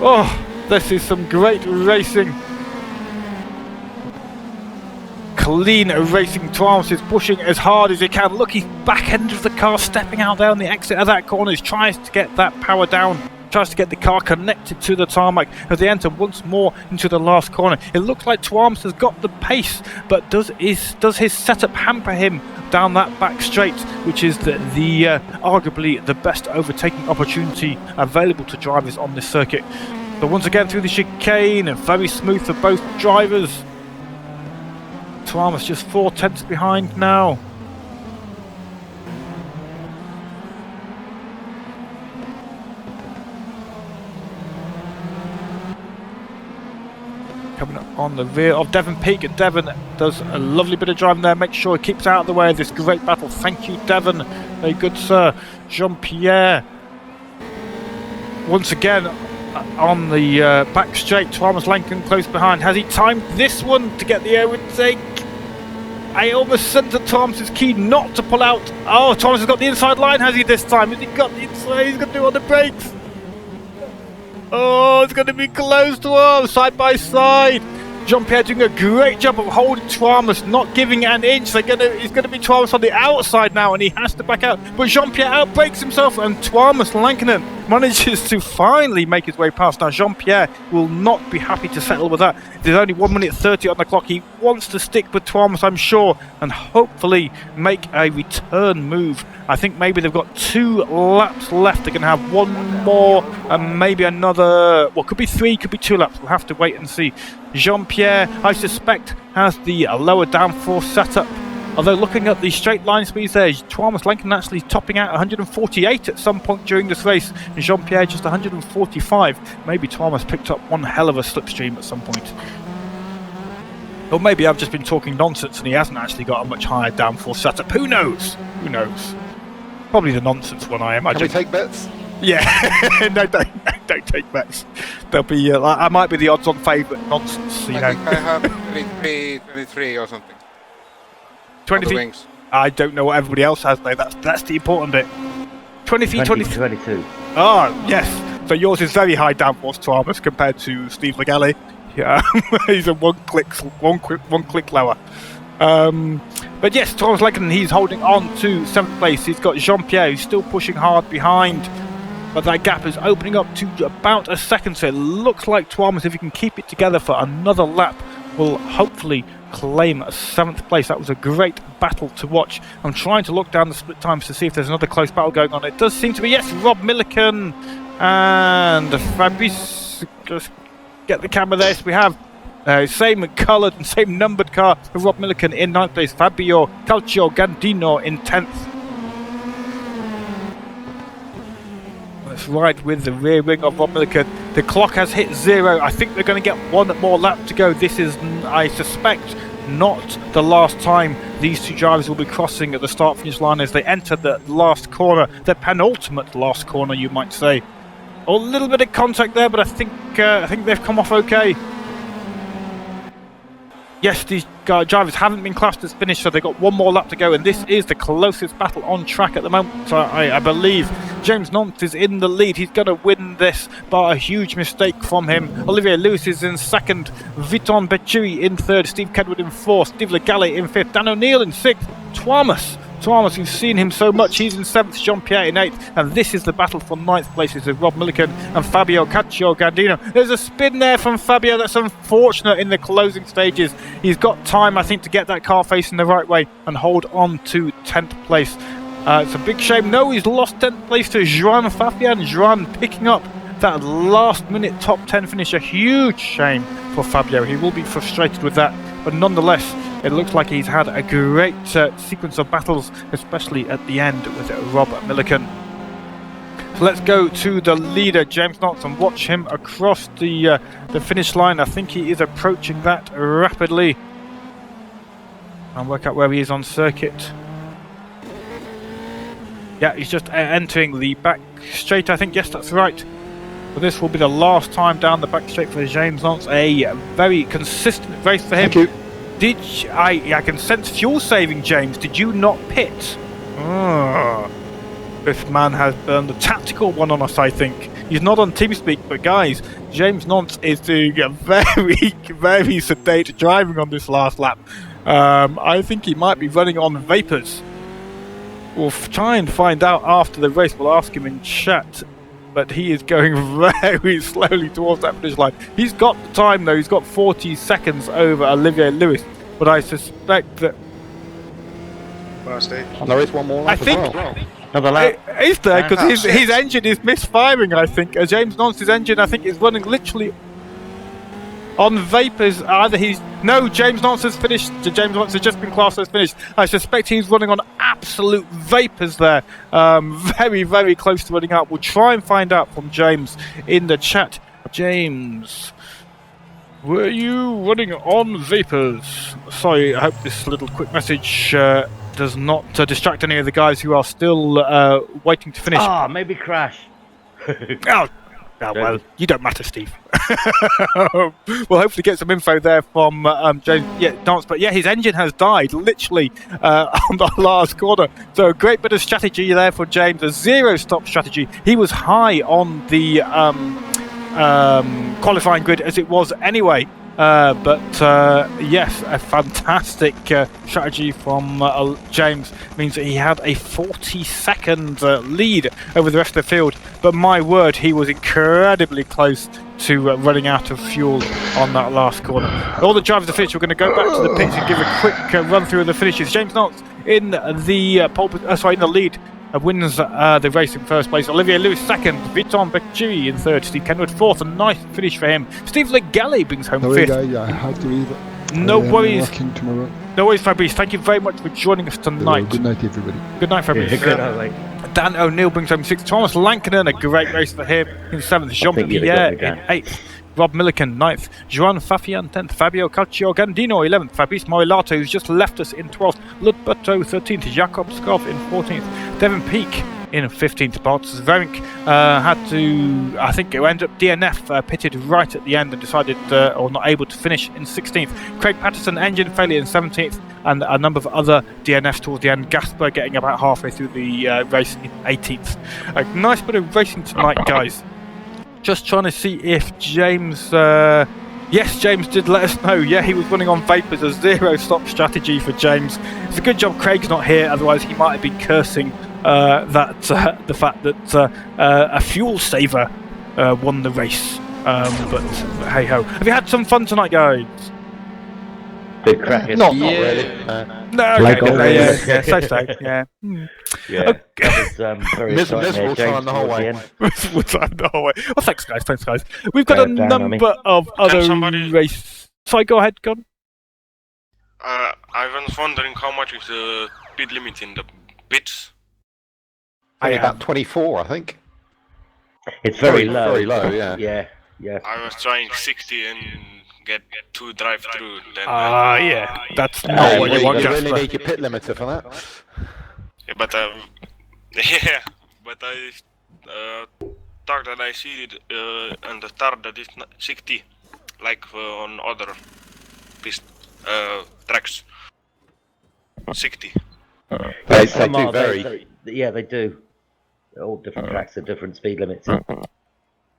Oh, this is some great racing. Clean racing. Thomas is pushing as hard as he can. Look, he's back end of the car, stepping out there on the exit of that corner. He tries to get that power down, tries to get the car connected to the tarmac as they enter once more into the last corner. It looks like Thomas has got the pace, but does his setup hamper him down that back straight, which is the arguably the best overtaking opportunity available to drivers on this circuit. So once again through the chicane, and very smooth for both drivers. Thomas just 4 tenths behind now. coming up on the rear of Devon Peak, and Devon does a lovely bit of driving there, make sure he keeps out of the way of this great battle. Thank you, Devon. Very good, sir. Jean-Pierre once again on the back straight. Thomas Lincoln close behind. Has he timed this one to get the air intake? I almost sent to Thomas's key not to pull out. Oh, Thomas has got the inside line, has he this time? Has he got the inside? He's going to do on the brakes. Oh, it's going to be close to us, side by side. Jean-Pierre doing a great job of holding Thomas, not giving an inch. He's going to be Thomas on the outside now, and he has to back out. But Jean-Pierre outbrakes himself, and Thomas Lankinen manages to finally make his way past. Now, Jean-Pierre will not be happy to settle with that. There's only 1 minute 30 on the clock. He wants to stick with Thomas, I'm sure, and hopefully make a return move. I think maybe they've got 2 laps left. They're going to have 1 more and maybe another. Well, could be 3, could be 2 laps. We'll have to wait and see. Jean-Pierre, I suspect, has the lower downforce setup. Although looking at the straight line speeds there, Thomas Lincoln actually topping out 148 at some point during this race, and Jean-Pierre just 145. Maybe Thomas picked up one hell of a slipstream at some point. Or maybe I've just been talking nonsense and he hasn't actually got a much higher downforce setup. Who knows? Who knows? Probably the nonsense one, I imagine. Can we take bets? Yeah, no, don't take bets. There'll be, I might be the odds-on favourite nonsense, you know. I think I have 23 or something. 23? Wings. I don't know what everybody else has, though. That's the important bit. 23, 22. Oh, yes. So yours is very high downforce, Thomas, compared to Steve Legale. Yeah, he's a one click lower. But yes, Thomas Lincoln, he's holding on to 7th place. He's got Jean-Pierre, who's still pushing hard behind. But that gap is opening up to about a second. So it looks like Thomas, if he can keep it together for another lap, will hopefully claim 7th place. That was a great battle to watch. I'm trying to look down the split times to see if there's another close battle going on. It does seem to be, yes, Rob Milliken and Fabrice. Just get the camera there. So we have same coloured and same numbered car for Rob Milliken in 9th place. Fabio Calcio Gandino in 10th. That's right, with the rear wing of Rob Milliken. The clock has hit 0. I think they're going to get 1 more lap to go. This is, I suspect, not the last time these 2 drivers will be crossing at the start-finish line as they enter the last corner, the penultimate last corner, you might say. A little bit of contact there, but I think they've come off okay. Yes, these drivers haven't been classed as finished, so they've got 1 more lap to go, and this is the closest battle on track at the moment. So I believe James Nance is in the lead. He's going to win this, but a huge mistake from him. Olivier Lewis is in 2nd, Viton Beccuri in 3rd, Steve Kedwood in 4th, Steve Legale in 5th, Dan O'Neill in 6th, Thomas, we've seen him so much, he's in 7th, Jean-Pierre in 8th, and this is the battle for 9th places with Rob Milliken and Fabio Calcio Gandino. There's a spin there from Fabio that's unfortunate in the closing stages. He's got time, I think, to get that car facing the right way and hold on to 10th place. It's a big shame. No, he's lost 10th place to Joan Fabian. Joan picking up that last-minute top 10 finish. A huge shame for Fabio. He will be frustrated with that, but nonetheless, it looks like he's had a great sequence of battles, especially at the end with Rob Milliken. So let's go to the leader, James Nance, and watch him across the finish line. I think he is approaching that rapidly. And work out where he is on circuit. Yeah, he's just entering the back straight, I think. Yes, that's right. But this will be the last time down the back straight for James Nance. A very consistent race for him. Thank you. I can sense fuel saving, James. Did you not pit? Oh, this man has burned the tactical one on us, I think. He's not on TeamSpeak, but guys, James Nance is doing a very, very sedate driving on this last lap. I think he might be running on vapours. We'll try and find out after the race. We'll ask him in chat. But he is going very slowly towards that finish line. He's got the time, though. He's got 40 seconds over Olivier Lewis. But I suspect that... Well, Steve. And there is 1 more lap I think... as well. Another lap. Is there? Because his engine is misfiring, I think. James Nance's engine, I think, is running literally on vapours. Either he's... No, James Nance has finished. James Nance has just been classed as finished. I suspect he's running on absolute vapours there. Very, very close to running out. We'll try and find out from James in the chat. James... Were you running on vapors? Sorry, I hope this little quick message does not distract any of the guys who are still waiting to finish. Maybe crash. Well, you don't matter, Steve. We'll hopefully get some info there from James. Yeah, Dance, but yeah, his engine has died literally on the last corner. So a great bit of strategy there for James. A zero-stop strategy. He was high on the qualifying grid as it was anyway. But yes, a fantastic strategy from James means that he had a 40-second lead over the rest of the field. But my word, he was incredibly close to running out of fuel on that last corner. All the drivers are finished. We're going to go back to the pits and give a quick run through of the finishes. James Knott in the in the lead. Wins the race in first place. Olivier Lewis second. Viton Becci in third. Steve Kenwood fourth. A nice finish for him. Steve Legale brings home fifth. I have to leave. No worries. Tomorrow. No worries, Fabrice. Thank you very much for joining us tonight. Good night, everybody. Good night, Fabrice. Good night. Dan O'Neill brings home sixth. Thomas Lankinen, a great race for him in seventh. Jean-Pierre in eighth. Rob Milliken, 9th. Joan Fafian, 10th. Fabio Calcio Gandino, 11th. Fabrice Morilato, who's just left us, in 12th. Ludberto, 13th. Jakob Skov in 14th. Devon Peak in 15th. Bartos Verink had to, I think, it ended up DNF, pitted right at the end and decided, or not able to finish in 16th. Craig Patterson, engine failure in 17th. And a number of other DNFs towards the end. Gasper getting about halfway through the race in 18th. A nice bit of racing tonight, guys. Just trying to see if James... yes, James did let us know. Yeah, he was running on vapors. A zero-stop strategy for James. It's a good job Craig's not here, otherwise he might have been cursing the fact that a fuel saver won the race. But hey-ho. Have you had some fun tonight, guys? Big crackers. Not really. No, Like okay, yeah, so, yeah. Yeah, Okay. that was very Miserable time the whole way. Well, thanks, guys. We've got a number of other races. Sorry, go ahead, Gon. I was wondering how much is the speed limit in the pits? About 24, I think. It's very low. Very low, yeah. Yeah. I was trying 60 and get to drive through. Then Yeah, that's not what you want, You Jasper. really need your pit limiter for that. yeah, but I thought that I see it on the start that it's 60, like on other tracks. 60. They Some do are, vary. they do. All different tracks have different speed limits.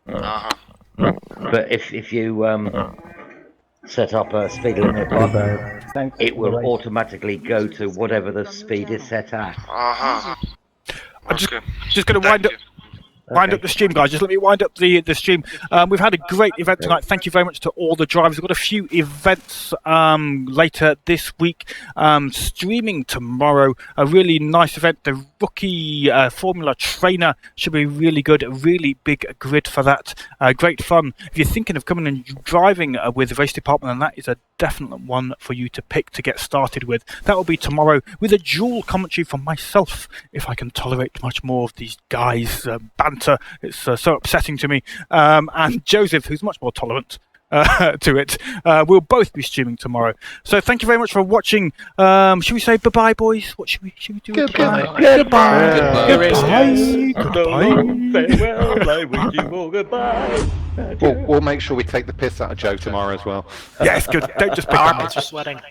But if you set up a speed limit button, it will automatically go to whatever the speed is set at. I'm just going to wind up the stream, guys. Just let me wind up the stream. We've had a great event tonight. Thank you very much to all the drivers. We've got a few events later this week. Streaming tomorrow. A really nice event. The rookie Formula Trainer should be really good. A really big grid for that. Great fun. If you're thinking of coming and driving with the race department, then that is a definite one for you to pick to get started with. That will be tomorrow with a dual commentary from myself, if I can tolerate much more of these guys' banter. It's so upsetting to me. And Joseph, who's much more tolerant to it. We'll both be streaming tomorrow. So thank you very much for watching. Should we say bye-bye, boys? What should we do? Goodbye. Farewell, I wish you all goodbye. We'll make sure we take the piss out of Joe tomorrow as well. Yes, good. Don't just pick Armpits are sweating.